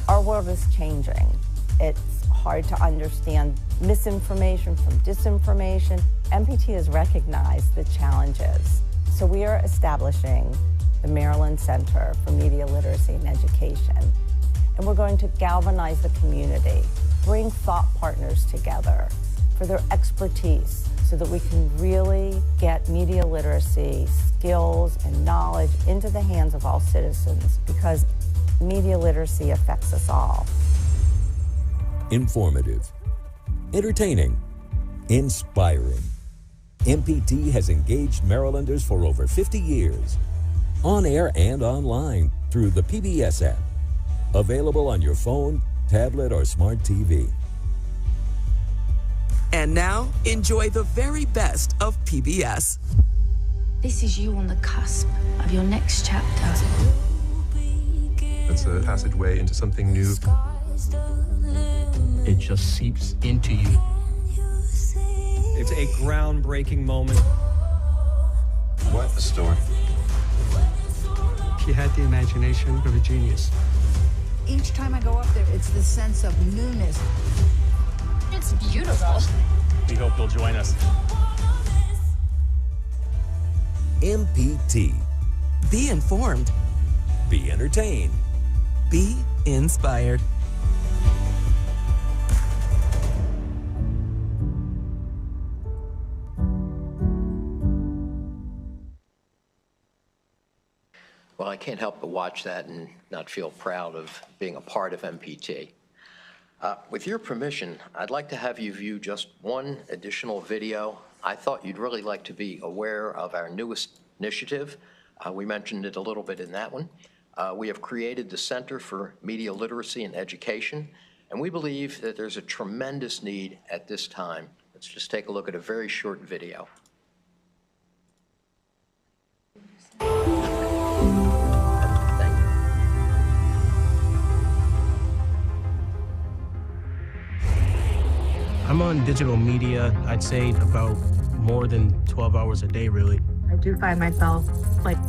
Our world is changing. It's hard to understand misinformation from disinformation. MPT has recognized the challenges. So we are establishing the Maryland Center for Media Literacy and Education. And we're going to galvanize the community, bring thought partners together for their expertise so that we can really get media literacy skills and knowledge into the hands of all citizens, because media literacy affects us all. Informative, entertaining, inspiring. MPT has engaged Marylanders for over 50 years, on air and online through the PBS app, available on your phone, tablet, or smart TV. And now, enjoy the very best of PBS. This is you on the cusp of your next chapter. It's a passageway into something new. It just seeps into you. It's a groundbreaking moment. What a story. She had the imagination of a genius. Each time I go up there, it's the sense of newness. It's beautiful. We hope you'll join us. MPT. Be informed. Be entertained. Be inspired. Well, I can't help but watch that and not feel proud of being a part of MPT. With your permission, I'd like to have you view just one additional video. I thought you'd really like to be aware of our newest initiative. We mentioned it a little bit in that one. We have created the Center for Media Literacy and Education, and we believe that there's a tremendous need at this time. Let's just take a look at a very short video. I'm on digital media, I'd say about more than 12 hours a day, really. I do find myself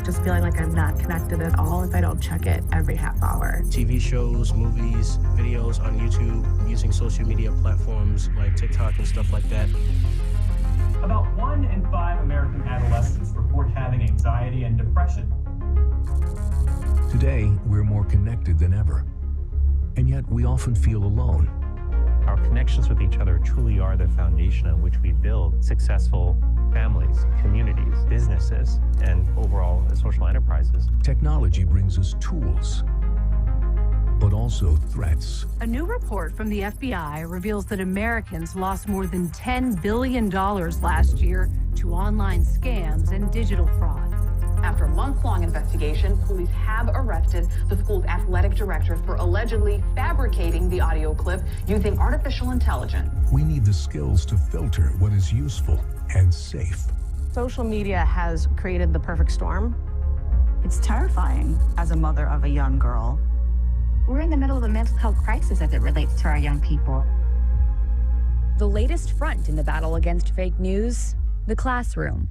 just feeling like I'm not connected at all if I don't check it every half hour. TV shows, movies, videos on YouTube, using social media platforms like TikTok and stuff like that. About 1 in 5 American adolescents report having anxiety and depression. Today, we're more connected than ever, and yet we often feel alone. Our connections with each other truly are the foundation on which we build successful families, communities, businesses, and overall social enterprises. Technology brings us tools, but also threats. A new report from the FBI reveals that Americans lost more than $10 billion last year to online scams and digital fraud. After a month-long investigation, police have arrested the school's athletic director for allegedly fabricating the audio clip using artificial intelligence. We need the skills to filter what is useful and safe. Social media has created the perfect storm. It's terrifying as a mother of a young girl. We're in the middle of a mental health crisis as it relates to our young people. The latest front in the battle against fake news, the classroom.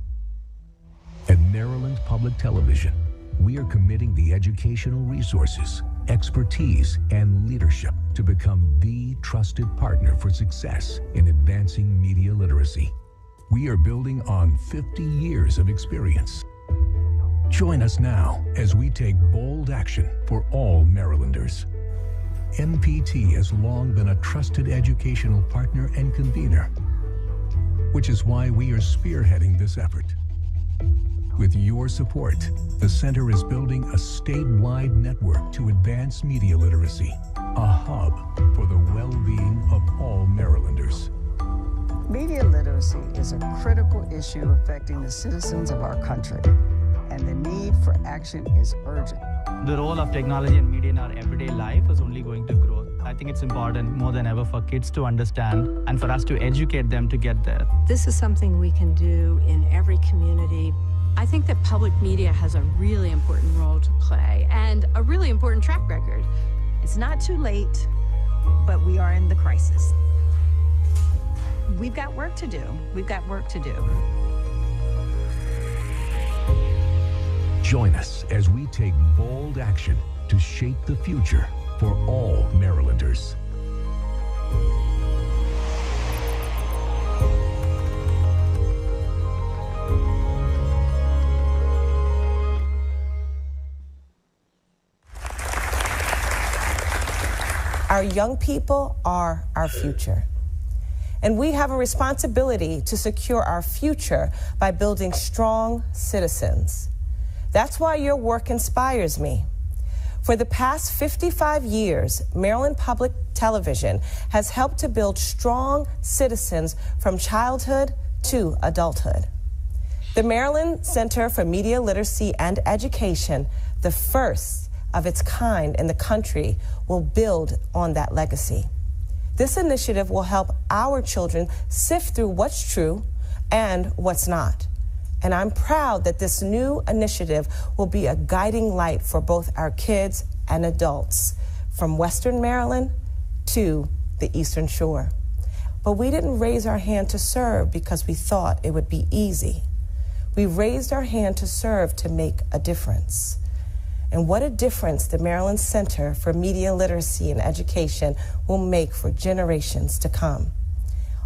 At Maryland Public Television, we are committing the educational resources, expertise, and leadership to become the trusted partner for success in advancing media literacy. We are building on 50 years of experience. Join us now as we take bold action for all Marylanders. MPT has long been a trusted educational partner and convener, which is why we are spearheading this effort. With your support, the Center is building a statewide network to advance media literacy, a hub for the well-being of all Marylanders. Media literacy is a critical issue affecting the citizens of our country, and the need for action is urgent. The role of technology and media in our everyday life is only going to grow. I think it's important more than ever for kids to understand and for us to educate them to get there. This is something we can do in every community. I think that public media has a really important role to play and a really important track record. It's not too late, but we are in the crisis. We've got work to do. We've got work to do. Join us as we take bold action to shape the future for all Marylanders. Our young people are our future. And we have a responsibility to secure our future by building strong citizens. That's why your work inspires me. For the past 55 years, Maryland Public Television has helped to build strong citizens from childhood to adulthood. The Maryland Center for Media Literacy and Education, the first of its kind in the country, will build on that legacy. This initiative will help our children sift through what's true and what's not. And I'm proud that this new initiative will be a guiding light for both our kids and adults, from Western Maryland to the Eastern Shore. But we didn't raise our hand to serve because we thought it would be easy. We raised our hand to serve to make a difference. And what a difference the Maryland Center for Media Literacy and Education will make for generations to come.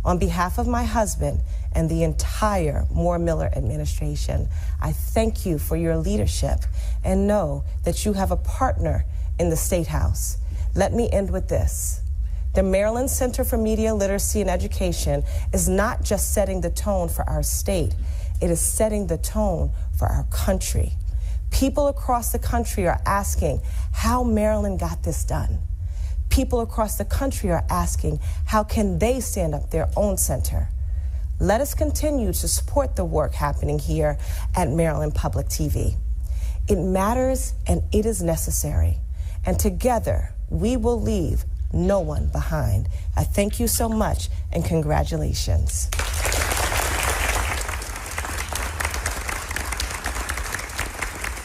On behalf of my husband and the entire Moore Miller administration, I thank you for your leadership and know that you have a partner in the State House. Let me end with this. The Maryland Center for Media Literacy and Education is not just setting the tone for our state, it is setting the tone for our country. People across the country are asking how Maryland got this done. People across the country are asking how can they stand up their own center. Let us continue to support the work happening here at Maryland Public TV. It matters and it is necessary. And together, we will leave no one behind. I thank you so much and congratulations.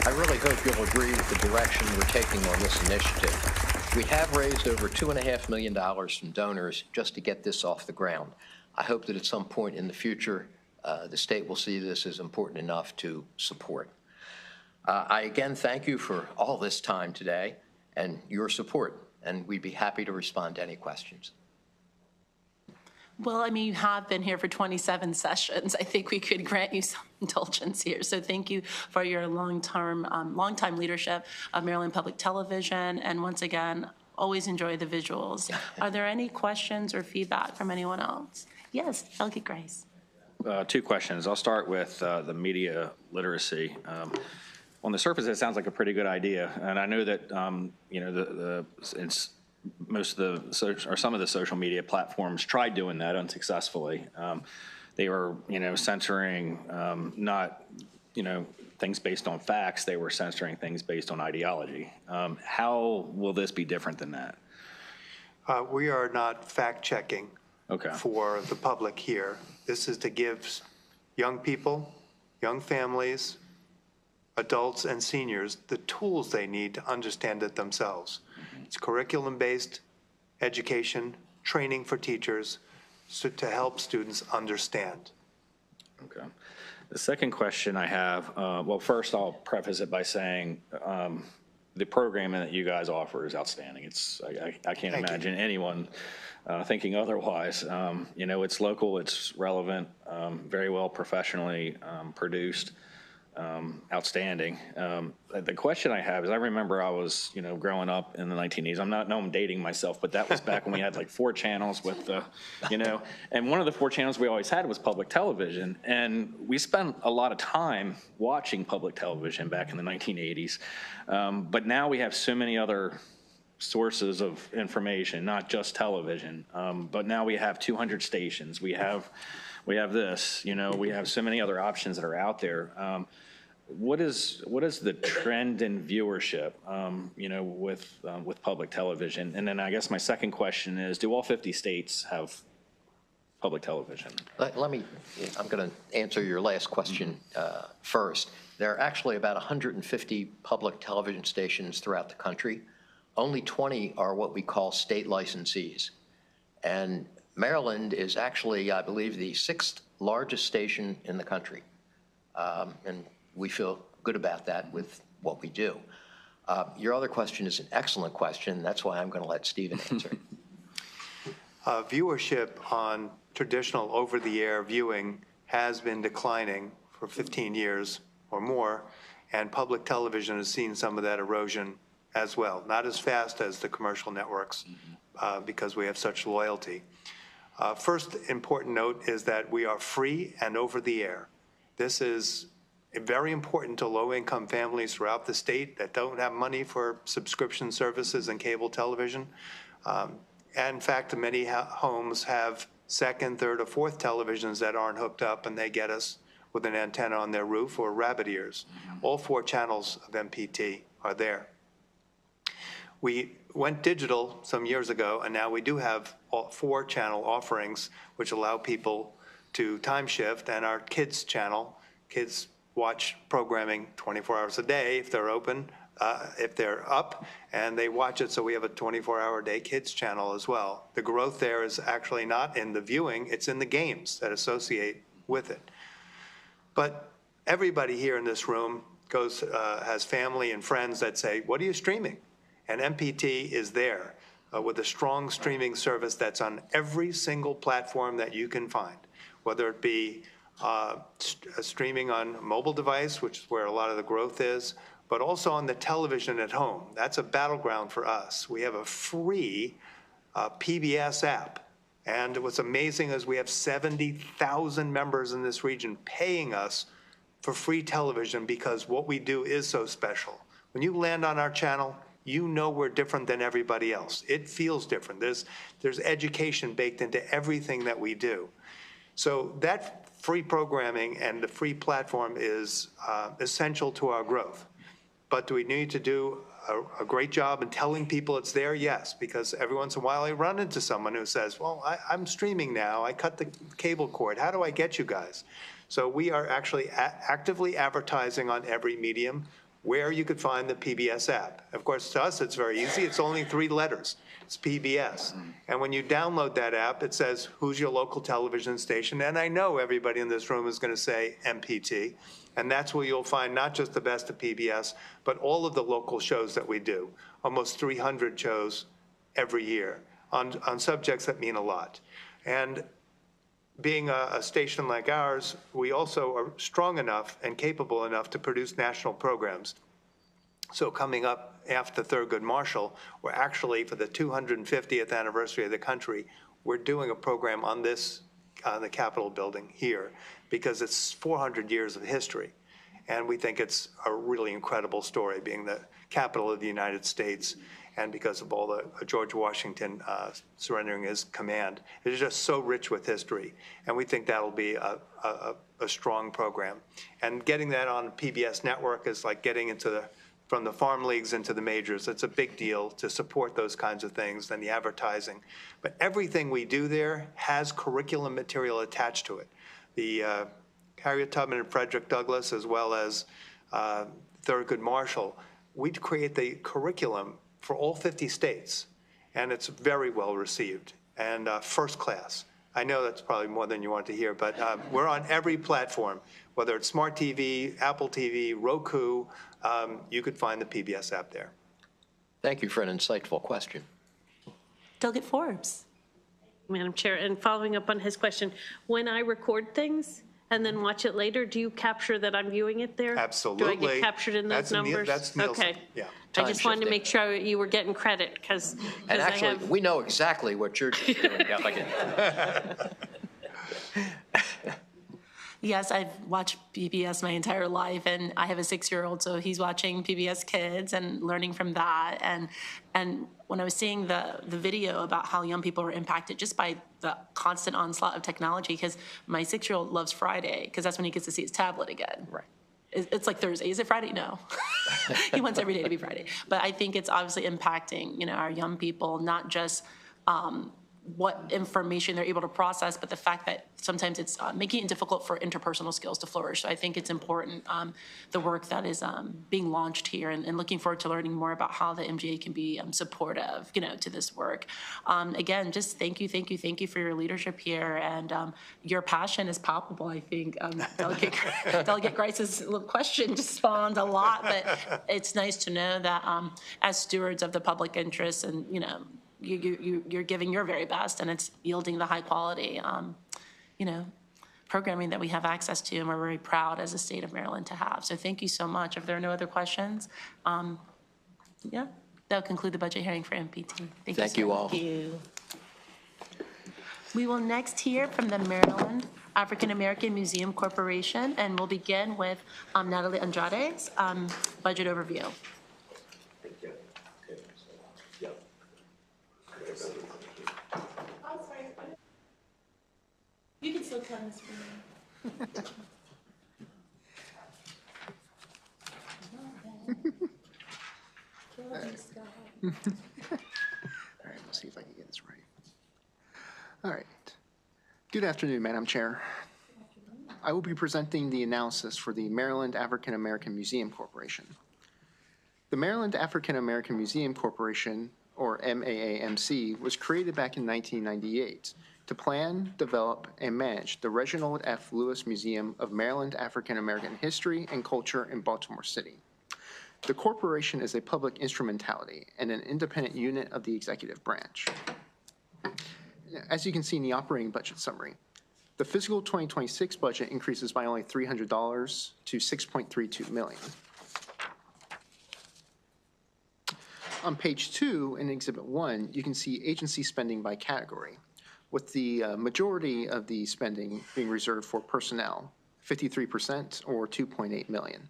I really hope you'll agree with the direction we're taking on this initiative. We have raised over $2.5 million from donors just to get this off the ground. I hope that at some point in the future, the state will see this as important enough to support. I again thank you for all this time today and your support, and we'd be happy to respond to any questions. Well, I mean, you have been here for 27 sessions. I think we could grant you some indulgence here. So thank you for your long-time leadership of Maryland Public Television. And once again, always enjoy the visuals. Are there any questions or feedback from anyone else? Yes, Delegate Grace. 2 questions. I'll start with the media literacy. On the surface, it sounds like a pretty good idea. And I know that, you know, some of the social media platforms tried doing that unsuccessfully. They were, you know, censoring not, you know, things based on facts. They were censoring things based on ideology. How will this be different than that? We are not fact-checking for the public here. This is to give young people, young families, adults, and seniors the tools they need to understand it themselves. It's curriculum-based education, training for teachers to help students understand. Okay. The second question I have, well, first I'll preface it by saying the programming that you guys offer is outstanding. It's I can't imagine anyone thinking otherwise. You know, it's local, it's relevant, very well professionally produced. Outstanding. The question I have is, I remember I was, you know, growing up in the 1980s. I'm dating myself, but that was back when we had like 4 channels with the, you know, and one of the 4 channels we always had was public television. And we spent a lot of time watching public television back in the 1980s. But now we have so many other sources of information, not just television. But now we have 200 stations. We have this, you know, we have so many other options that are out there. What is the trend in viewership, you know, with public television? And then I guess my second question is, do all 50 states have public television? I'm going to answer your last question first. There are actually about 150 public television stations throughout the country. Only 20 are what we call state licensees. And Maryland is actually, I believe, the 6th largest station in the country. And we feel good about that with what we do. Your other question is an excellent question. That's why I'm going to let Stephen answer it. Viewership on traditional over-the-air viewing has been declining for 15 years or more, and public television has seen some of that erosion as well. Not as fast as the commercial networks because we have such loyalty. First important note is that we are free and over the air. This is very important to low-income families throughout the state that don't have money for subscription services and cable television. And in fact, many homes have 2nd, 3rd, or 4th televisions that aren't hooked up, and they get us with an antenna on their roof or rabbit ears. All 4 channels of MPT are there. We went digital some years ago, and now we do have 4 channel offerings which allow people to time shift, and our kids channel, kids watch programming 24 hours a day if they're open, if they're up, and they watch it, so we have a 24-hour-a-day kids channel as well. The growth there is actually not in the viewing, it's in the games that associate with it. But everybody here in this room has family and friends that say, what are you streaming? And MPT is there with a strong streaming service that's on every single platform that you can find, whether it be streaming on a mobile device, which is where a lot of the growth is, but also on the television at home. That's a battleground for us. We have a free PBS app. And what's amazing is we have 70,000 members in this region paying us for free television because what we do is so special. When you land on our channel, you know we're different than everybody else. It feels different. There's education baked into everything that we do. So that free programming and the free platform is essential to our growth. But do we need to do a great job in telling people it's there? Yes, because every once in a while I run into someone who says, well, I'm streaming now. I cut the cable cord. How do I get you guys? So we are actually actively advertising on every medium where you could find the PBS app. Of course, to us, it's very easy. It's only 3 letters. It's PBS. And when you download that app, it says, who's your local television station? And I know everybody in this room is going to say MPT. And that's where you'll find not just the best of PBS, but all of the local shows that we do, almost 300 shows every year on subjects that mean a lot. And being a station like ours, we also are strong enough and capable enough to produce national programs. So coming up after Thurgood Marshall, we're actually, for the 250th anniversary of the country, we're doing a program on this, the Capitol building here, because it's 400 years of history. And we think it's a really incredible story, being the capital of the United States, and because of all the George Washington surrendering his command. It is just so rich with history, and we think that'll be a strong program. And getting that on PBS network is like getting into from the farm leagues into the majors. It's a big deal to support those kinds of things and the advertising. But everything we do there has curriculum material attached to it. The Harriet Tubman and Frederick Douglass, as well as Thurgood Marshall, we create the curriculum for all 50 states, and it's very well received and first class. I know that's probably more than you want to hear, but we're on every platform, whether it's Smart TV, Apple TV, Roku, you could find the PBS app there. Thank you for an insightful question. Delegate Forbes. Madam Chair, and following up on his question, when I record things and then watch it later, do you capture that I'm viewing it there? Absolutely. Do I get captured in those numbers? That's Nielsen. Okay. Yeah. I just wanted to make sure you were getting credit because And actually, we know exactly what you're doing. Yes, I've watched PBS my entire life, and I have a 6-year-old, so he's watching PBS Kids and learning from that. And when I was seeing the video about how young people are impacted just by the constant onslaught of technology, because my 6-year-old loves Friday, because that's when he gets to see his tablet again. Right. It's like Thursday. Is it Friday? No. He wants every day to be Friday. But I think it's obviously impacting, our young people, not just what information they're able to process, but the fact that sometimes it's making it difficult for interpersonal skills to flourish. So I think it's important, the work that is being launched here, and looking forward to learning more about how the MGA can be supportive, to this work. Again, just thank you for your leadership here, and your passion is palpable, I think. Delegate Grice's little question just spawned a lot, but it's nice to know that as stewards of the public interest, and, you're giving your very best, and it's yielding the high quality, programming that we have access to, and we're very proud as a state of Maryland to have. So thank you so much. If there are no other questions, that'll conclude the budget hearing for MPT. Thank you all. Thank you. We will next hear from the Maryland African American Museum Corporation, and we'll begin with Natalie Andrade's budget overview. You can still come this morning. All right, let's see if I can get this right. All right. Good afternoon, Madam Chair. I will be presenting the analysis for the Maryland African American Museum Corporation. The Maryland African American Museum Corporation, or MAAMC, was created back in 1998 to plan, develop, and manage the Reginald F. Lewis Museum of Maryland African American History and Culture in Baltimore City. The corporation is a public instrumentality and an independent unit of the executive branch. As you can see in the operating budget summary, the fiscal 2026 budget increases by only $300 to $6.32 million. On page 2 in Exhibit 1, you can see agency spending by category, with the majority of the spending being reserved for personnel, 53% or $2.8 million.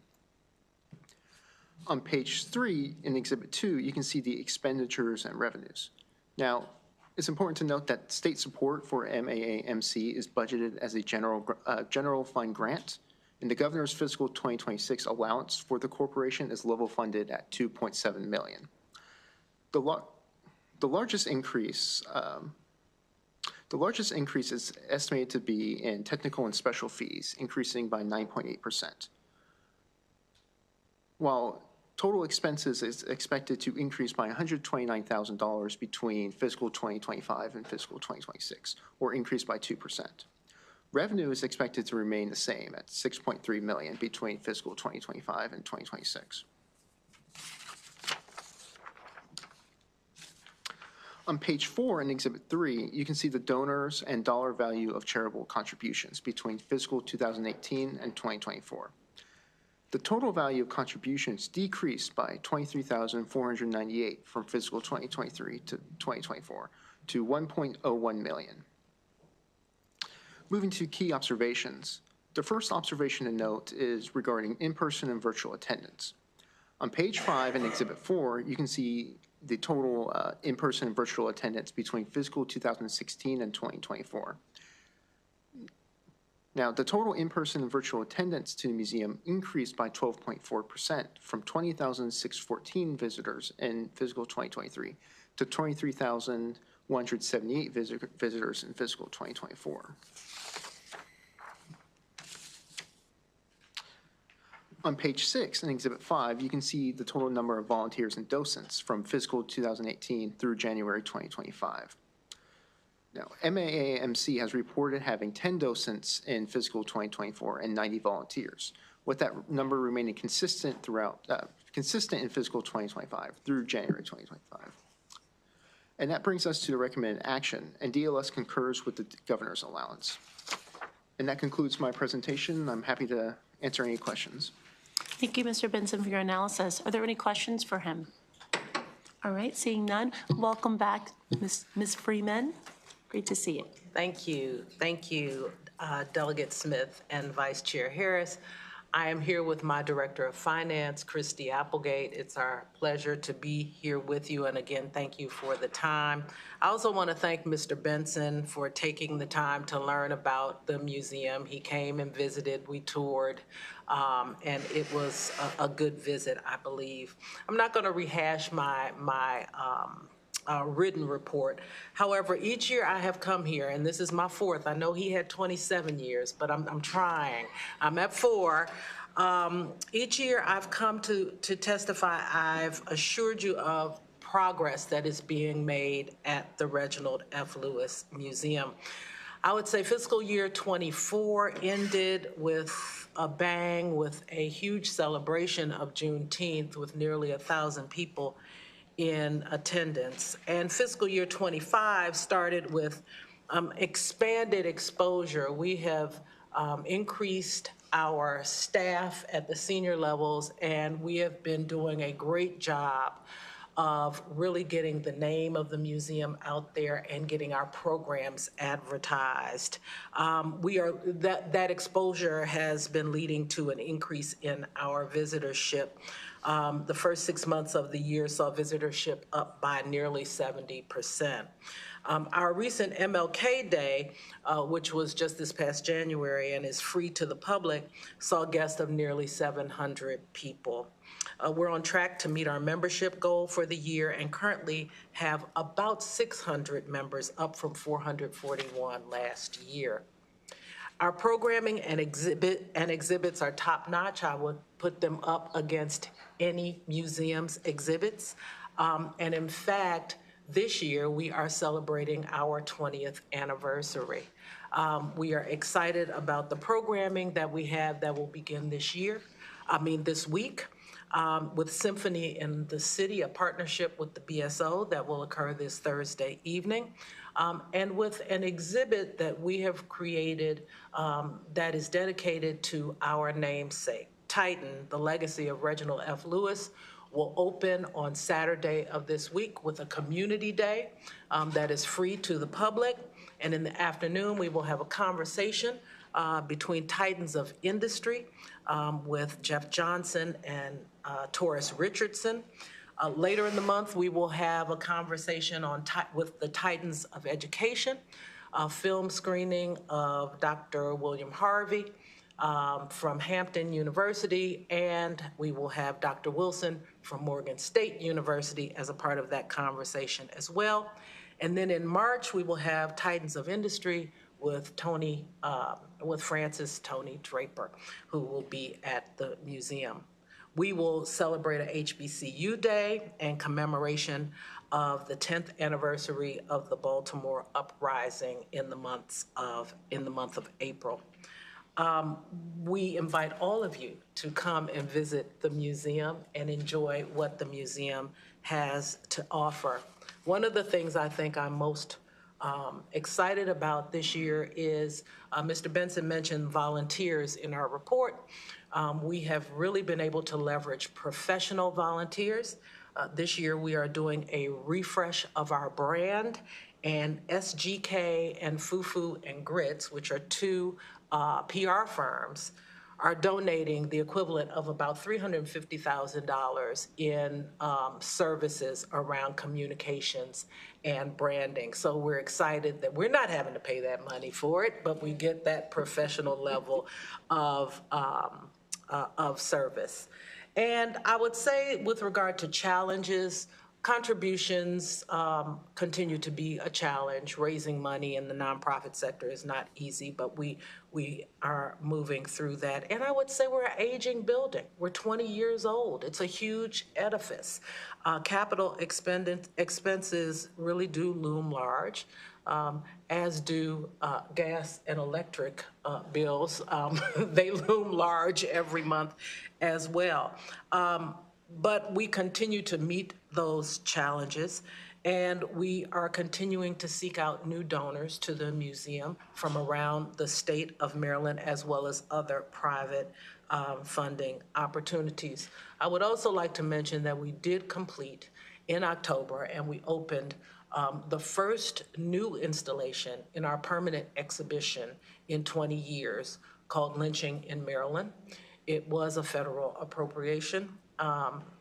On page 3 in Exhibit 2, you can see the expenditures and revenues. Now, it's important to note that state support for MAAMC is budgeted as a general fund grant, and the governor's fiscal 2026 allowance for the corporation is level funded at $2.7 million. The largest increase is estimated to be in technical and special fees, increasing by 9.8%. While Total expenses is expected to increase by $129,000 between fiscal 2025 and fiscal 2026, or increase by 2%. Revenue is expected to remain the same at $6.3 million between fiscal 2025 and 2026. On page 4 in Exhibit 3, you can see the donors and dollar value of charitable contributions between fiscal 2018 and 2024. The total value of contributions decreased by $23,498 from fiscal 2023 to 2024 to $1.01 million. Moving to key observations. The first observation to note is regarding in-person and virtual attendance. On page 5 in Exhibit 4, you can see the total in-person and virtual attendance between fiscal 2016 and 2024. Now, the total in-person and virtual attendance to the museum increased by 12.4% from 20,614 visitors in fiscal 2023 to 23,178 visitors in fiscal 2024. On page 6 in Exhibit 5, you can see the total number of volunteers and docents from fiscal 2018 through January 2025. Now, MAAMC has reported having 10 docents in fiscal 2024 and 90 volunteers, with that number remaining consistent in fiscal 2025 through January 2025. And that brings us to the recommended action, and DLS concurs with the governor's allowance. And that concludes my presentation. I'm happy to answer any questions. Thank you, Mr. Benson, for your analysis. Are there any questions for him? All right, seeing none, welcome back, Ms. Freeman. Great to see you. Thank you. Thank you, Delegate Smith and Vice Chair Harris. I am here with my Director of Finance, Christy Applegate. It's our pleasure to be here with you, and again, thank you for the time. I also want to thank Mr. Benson for taking the time to learn about the museum. He came and visited, we toured, and it was a good visit, I believe. I'm not going to rehash my written report. However, each year I have come here, and this is my 4th. I know he had 27 years, but I'm trying. I'm at 4. Each year I've come to testify. I've assured you of progress that is being made at the Reginald F. Lewis Museum. I would say fiscal year 24 ended with a bang, with a huge celebration of Juneteenth with nearly 1,000 people in attendance. And fiscal year 25 started with expanded exposure. We have increased our staff at the senior levels, and we have been doing a great job of really getting the name of the museum out there and getting our programs advertised. That exposure has been leading to an increase in our visitorship. The first 6 months of the year saw visitorship up by nearly 70%. Our recent MLK Day, which was just this past January and is free to the public, saw guests of nearly 700 people. We're on track to meet our membership goal for the year and currently have about 600 members, up from 441 last year. Our programming and exhibits are top-notch. I would put them up against any museum's exhibits. And in fact, this year we are celebrating our 20th anniversary. We are excited about the programming that we have that will begin this week. With Symphony in the City, a partnership with the BSO that will occur this Thursday evening, and with an exhibit that we have created that is dedicated to our namesake. Titan, the legacy of Reginald F. Lewis, will open on Saturday of this week with a community day that is free to the public. And in the afternoon, we will have a conversation between titans of industry with Jeff Johnson and Taurus Richardson. Later in the month, we will have a conversation with the titans of education, a film screening of Dr. William Harvey from Hampton University, and we will have Dr. Wilson from Morgan State University as a part of that conversation as well. And then in March, we will have Titans of Industry with Francis Tony Draper, who will be at the museum. we will celebrate a HBCU Day in commemoration of the 10th anniversary of the Baltimore uprising in the month of April. We invite all of you to come and visit the museum and enjoy what the museum has to offer. One of the things I think I'm most excited about this year is Mr. Benson mentioned volunteers in our report. We have really been able to leverage professional volunteers. This year we are doing a refresh of our brand, and SGK and Fufu and Grits, which are two PR firms, are donating the equivalent of about $350,000 in services around communications and branding. So we're excited that we're not having to pay that money for it, but we get that professional level of service. And I would say with regard to challenges, contributions continue to be a challenge. Raising money in the nonprofit sector is not easy, but we are moving through that. And I would say we're an aging building. We're 20 years old. It's a huge edifice. Capital expenses really do loom large, as do gas and electric bills. They loom large every month as well. But we continue to meet those challenges, and we are continuing to seek out new donors to the museum from around the state of Maryland, as well as other private funding opportunities. I would also like to mention that we did complete in October, and we opened the first new installation in our permanent exhibition in 20 years called Lynching in Maryland. It was a federal appropriation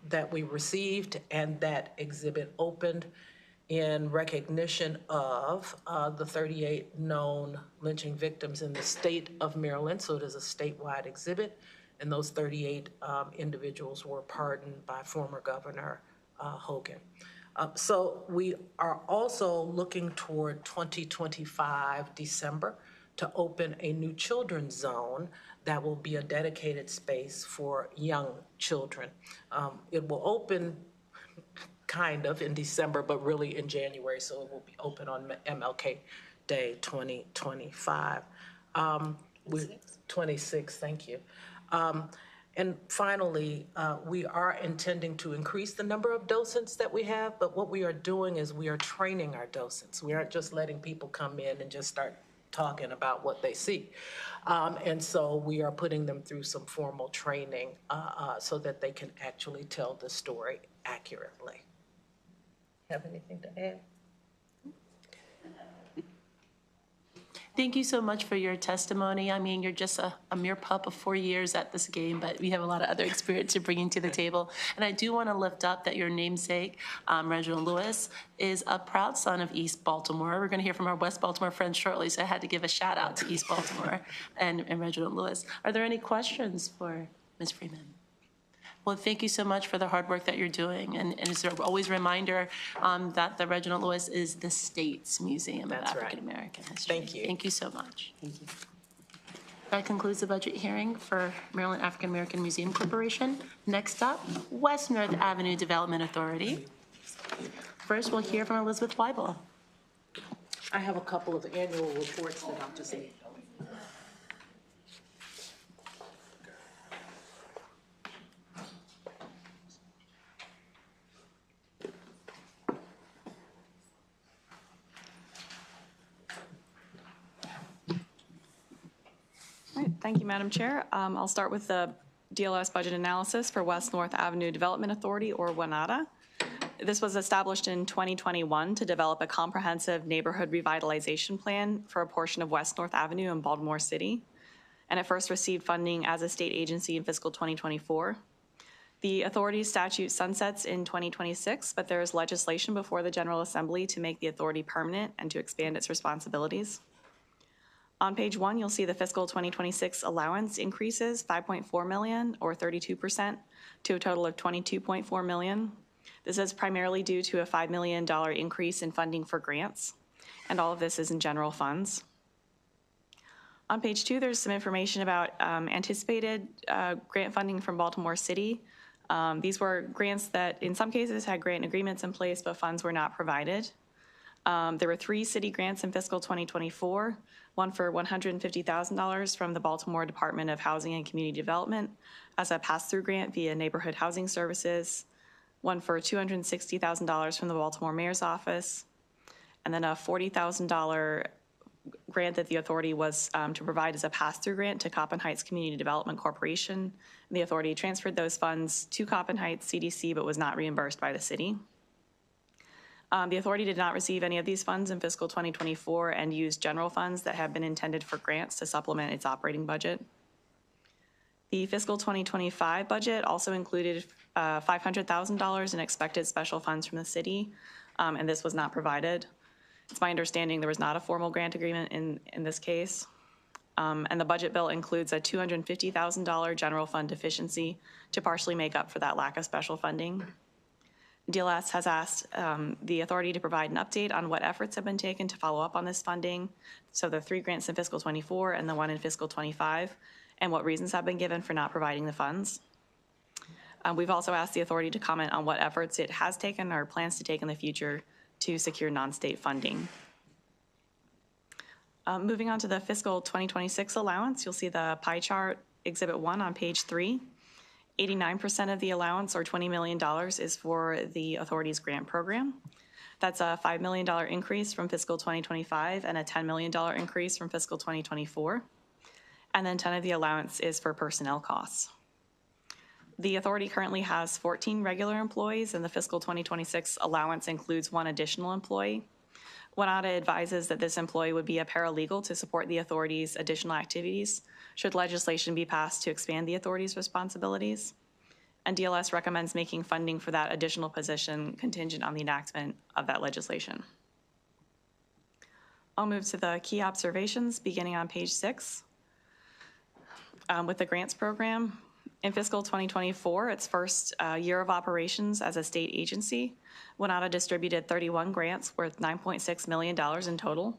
that we received, and that exhibit opened in recognition of the 38 known lynching victims in the state of Maryland. So it is a statewide exhibit, and those 38 individuals were pardoned by former Governor Hogan. So we are also looking toward 2025 December to open a new children's zone that will be a dedicated space for young children. It will open kind of in December, but really in January, so it will be open on MLK Day 2025. 26, thank you. And finally, we are intending to increase the number of docents that we have, but what we are doing is we are training our docents. We aren't just letting people come in and just start talking about what they see. And so we are putting them through some formal training so that they can actually tell the story accurately. Have anything to add? Thank you so much for your testimony. I mean, you're just a mere pup of 4 years at this game, but we have a lot of other experience you're bringing to the table. And I do want to lift up that your namesake, Reginald Lewis, is a proud son of East Baltimore. We're going to hear from our West Baltimore friends shortly, so I had to give a shout out to East Baltimore and Reginald Lewis. Are there any questions for Ms. Freeman? Well, thank you so much for the hard work that you're doing. And it's always a reminder that the Reginald Lewis is the state's Museum of African American History. Thank you. Thank you so much. Thank you. That concludes the budget hearing for Maryland African American Museum Corporation. Next up, West North Avenue Development Authority. First, we'll hear from Elizabeth Weibel. I have a couple of annual reports that I'll just leave. Thank you, Madam Chair. I'll start with the DLS budget analysis for West North Avenue Development Authority, or WNADA. This was established in 2021 to develop a comprehensive neighborhood revitalization plan for a portion of West North Avenue in Baltimore City, and it first received funding as a state agency in fiscal 2024. The authority's statute sunsets in 2026, but there is legislation before the General Assembly to make the authority permanent and to expand its responsibilities. On page 1, you'll see the fiscal 2026 allowance increases $5.4 million, or 32%, to a total of $22.4 million. This is primarily due to a $5 million increase in funding for grants, and all of this is in general funds. On page 2, there's some information about anticipated grant funding from Baltimore City. These were grants that in some cases had grant agreements in place, but funds were not provided. There were 3 city grants in fiscal 2024, one for $150,000 from the Baltimore Department of Housing and Community Development as a pass-through grant via Neighborhood Housing Services, one for $260,000 from the Baltimore Mayor's Office, and then a $40,000 grant that the authority was to provide as a pass-through grant to Coppin Heights Community Development Corporation. And the authority transferred those funds to Coppin Heights CDC, but was not reimbursed by the city. The authority did not receive any of these funds in fiscal 2024 and used general funds that have been intended for grants to supplement its operating budget. The fiscal 2025 budget also included $500,000 in expected special funds from the city, and this was not provided. It's my understanding there was not a formal grant agreement in this case. And the budget bill includes a $250,000 general fund deficiency to partially make up for that lack of special funding. DLS has asked the authority to provide an update on what efforts have been taken to follow up on this funding. So the 3 grants in fiscal 24 and the 1 in fiscal 25, and what reasons have been given for not providing the funds. We've also asked the authority to comment on what efforts it has taken or plans to take in the future to secure non-state funding. Moving on to the fiscal 2026 allowance, you'll see the pie chart, Exhibit 1 on page 3. 89% of the allowance, or $20 million, is for the authority's grant program. That's a $5 million increase from fiscal 2025 and a $10 million increase from fiscal 2024. And then 10 of the allowance is for personnel costs. The authority currently has 14 regular employees, and the fiscal 2026 allowance includes 1 additional employee. WNATA advises that this employee would be a paralegal to support the authority's additional activities should legislation be passed to expand the authority's responsibilities. And DLS recommends making funding for that additional position contingent on the enactment of that legislation. I'll move to the key observations beginning on page 6. With the grants program, in fiscal 2024, its first year of operations as a state agency, WNATA distributed 31 grants worth $9.6 million in total.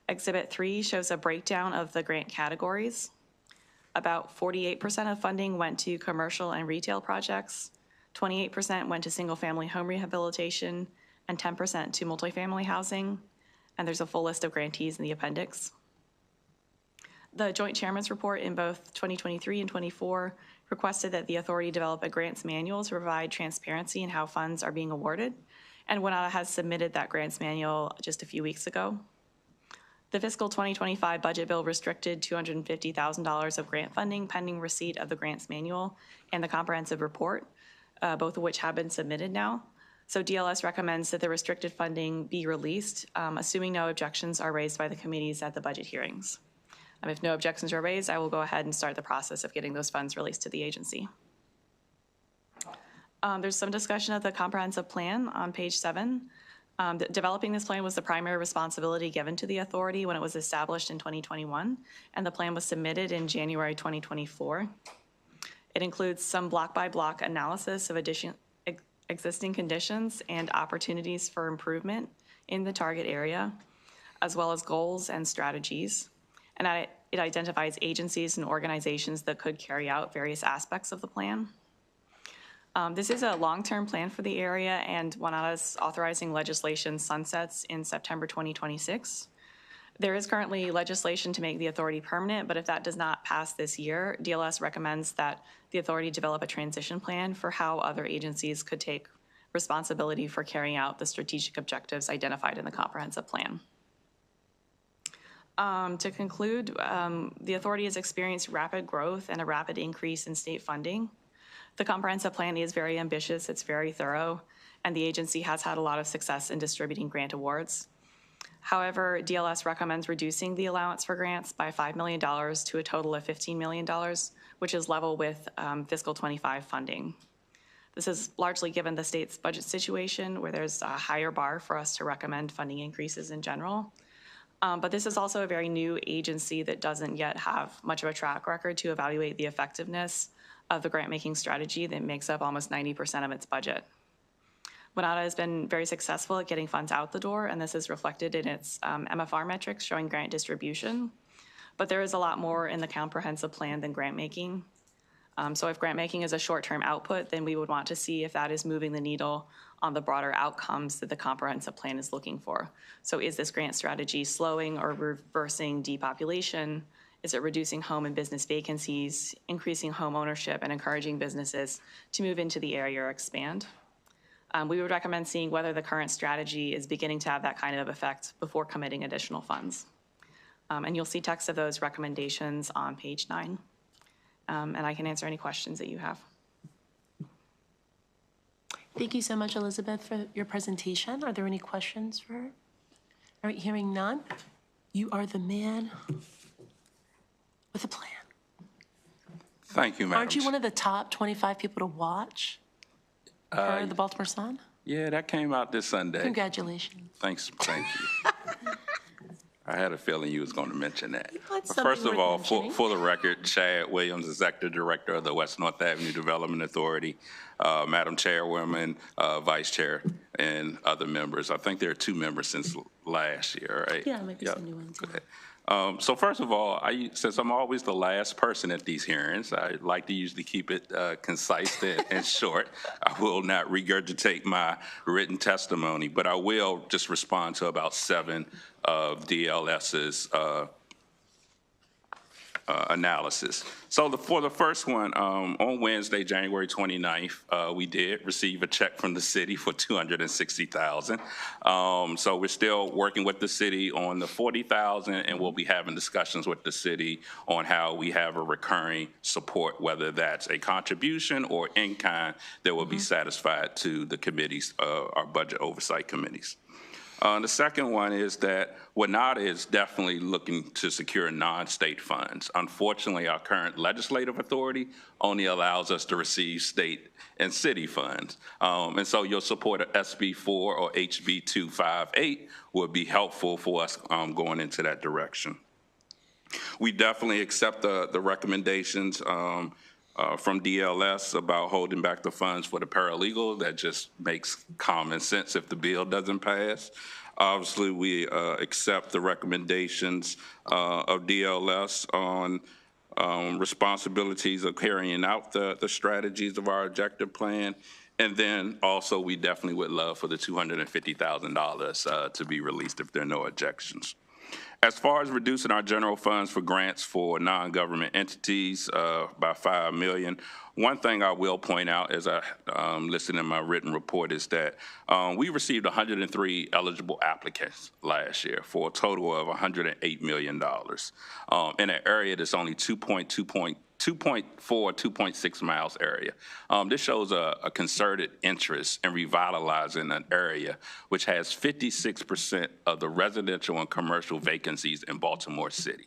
Exhibit 3 shows a breakdown of the grant categories. About 48% of funding went to commercial and retail projects, 28% went to single-family home rehabilitation, and 10% to multifamily housing. And there's a full list of grantees in the appendix. The Joint Chairman's report in both 2023 and 24 requested that the authority develop a grants manual to provide transparency in how funds are being awarded, and WNATA has submitted that grants manual just a few weeks ago. The fiscal 2025 budget bill restricted $250,000 of grant funding pending receipt of the grants manual and the comprehensive report, both of which have been submitted now. So DLS recommends that the restricted funding be released, assuming no objections are raised by the committees at the budget hearings. If no objections are raised, I will go ahead and start the process of getting those funds released to the agency. There's some discussion of the comprehensive plan on page 7. Developing this plan was the primary responsibility given to the authority when it was established in 2021, and the plan was submitted in January 2024. It includes some block-by-block analysis of existing conditions and opportunities for improvement in the target area, as well as goals and strategies. And it identifies agencies and organizations that could carry out various aspects of the plan. This is a long-term plan for the area, and WNATA's authorizing legislation sunsets in September 2026. There is currently legislation to make the authority permanent, but if that does not pass this year, DLS recommends that the authority develop a transition plan for how other agencies could take responsibility for carrying out the strategic objectives identified in the comprehensive plan. To conclude, the authority has experienced rapid growth and a rapid increase in state funding. The comprehensive plan is very ambitious, it's very thorough, and the agency has had a lot of success in distributing grant awards. However, DLS recommends reducing the allowance for grants by $5 million to a total of $15 million, which is level with fiscal 25 funding. This is largely given the state's budget situation, where there's a higher bar for us to recommend funding increases in general. But this is also a very new agency that doesn't yet have much of a track record to evaluate the effectiveness of the grant-making strategy that makes up almost 90% of its budget. WNATA has been very successful at getting funds out the door, and this is reflected in its MFR metrics showing grant distribution. But there is a lot more in the comprehensive plan than grant-making. So if grant making is a short-term output, then we would want to see if that is moving the needle on the broader outcomes that the comprehensive plan is looking for. So is this grant strategy slowing or reversing depopulation? Is it reducing home and business vacancies, increasing home ownership, and encouraging businesses to move into the area or expand? We would recommend seeing whether the current strategy is beginning to have that kind of effect before committing additional funds. And you'll see text of those recommendations on page 9. And I can answer any questions that you have. Thank you so much, Elizabeth, for your presentation. Are there any questions for her? All right, hearing none, you are the man with a plan. Thank you, Madam Aren't you one of the top 25 people to watch for the Baltimore Sun? Yeah, that came out this Sunday. Congratulations. Thanks, thank you. I had a feeling you was going to mention that. That's But first something of worth all, mentioning. for the record, Chad Williams, Executive Director of the West North Avenue Development Authority, Madam Chairwoman, Vice Chair, and other members. I think there are 2 members since last year, right? Yeah, maybe some new ones. Okay. So first of all, since I'm always the last person at these hearings, I like to usually keep it concise and short. I will not regurgitate my written testimony, but I will just respond to about 7 of DLS's analysis. So for the first one, on Wednesday, January 29th, we did receive a check from the city for $260,000. So we're still working with the city on the $40,000, and we'll be having discussions with the city on how we have a recurring support, whether that's a contribution or in kind that will be satisfied to the committees, our budget oversight committees. The second one is that WNODA is definitely looking to secure non-state funds. Unfortunately, our current legislative authority only allows us to receive state and city funds. And so your support of SB 4 or HB 258 would be helpful for us going into that direction. We definitely accept the recommendations from DLS about holding back the funds for the paralegal. That just makes common sense if the bill doesn't pass. Obviously, we accept the recommendations of DLS on responsibilities of carrying out the strategies of our objective plan. And then also, we definitely would love for the $250,000 to be released if there are no objections. As far as reducing our general funds for grants for non-government entities by $5 million, one thing I will point out as I listed in my written report is that we received 103 eligible applicants last year for a total of $108 million in an area that's only 2.6 miles area. This shows a concerted interest in revitalizing an area which has 56% of the residential and commercial vacancies in Baltimore City.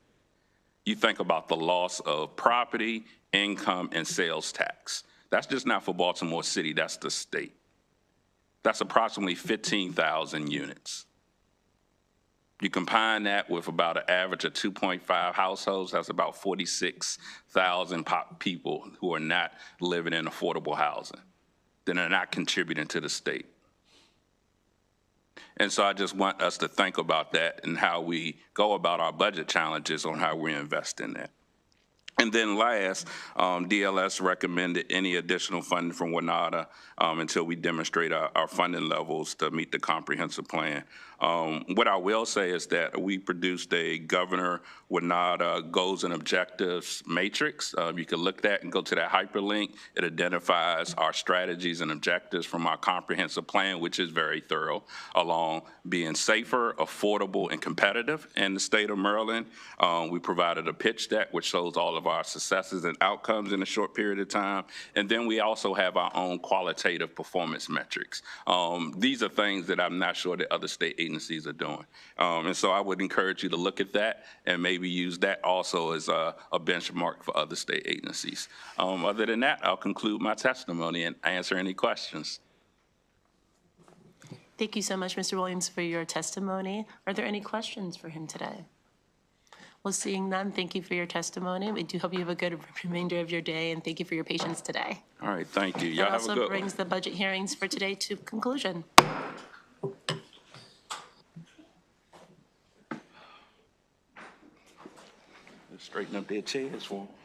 You think about the loss of property, income, and sales tax. That's just not for Baltimore City, that's the state. That's approximately 15,000 units. You combine that with about an average of 2.5 households, that's about 46,000 people who are not living in affordable housing. Then they're not contributing to the state. And so I just want us to think about that and how we go about our budget challenges on how we invest in that. And then last, DLS recommended any additional funding from WNODA until we demonstrate our funding levels to meet the comprehensive plan. What I will say is that we produced a Governor WNODA goals and objectives matrix. You can look at that and go to that hyperlink. It identifies our strategies and objectives from our comprehensive plan, which is very thorough, along being safer, affordable, and competitive in the state of Maryland. We provided a pitch deck which shows all of our successes and outcomes in a short period of time. And then we also have our own qualitative performance metrics. These are things that I'm not sure that other state agencies are doing. And so I would encourage you to look at that and maybe use that also as a benchmark for other state agencies. Other than that, I'll conclude my testimony and answer any questions. Thank you so much, Mr. Williams, for your testimony. Are there any questions for him today? Well, seeing none, thank you for your testimony. We do hope you have a good remainder of your day, and thank you for your patience today. All right, thank you. Y'all That have a also good brings the budget hearings for today to conclusion. Straighten up their chairs for them.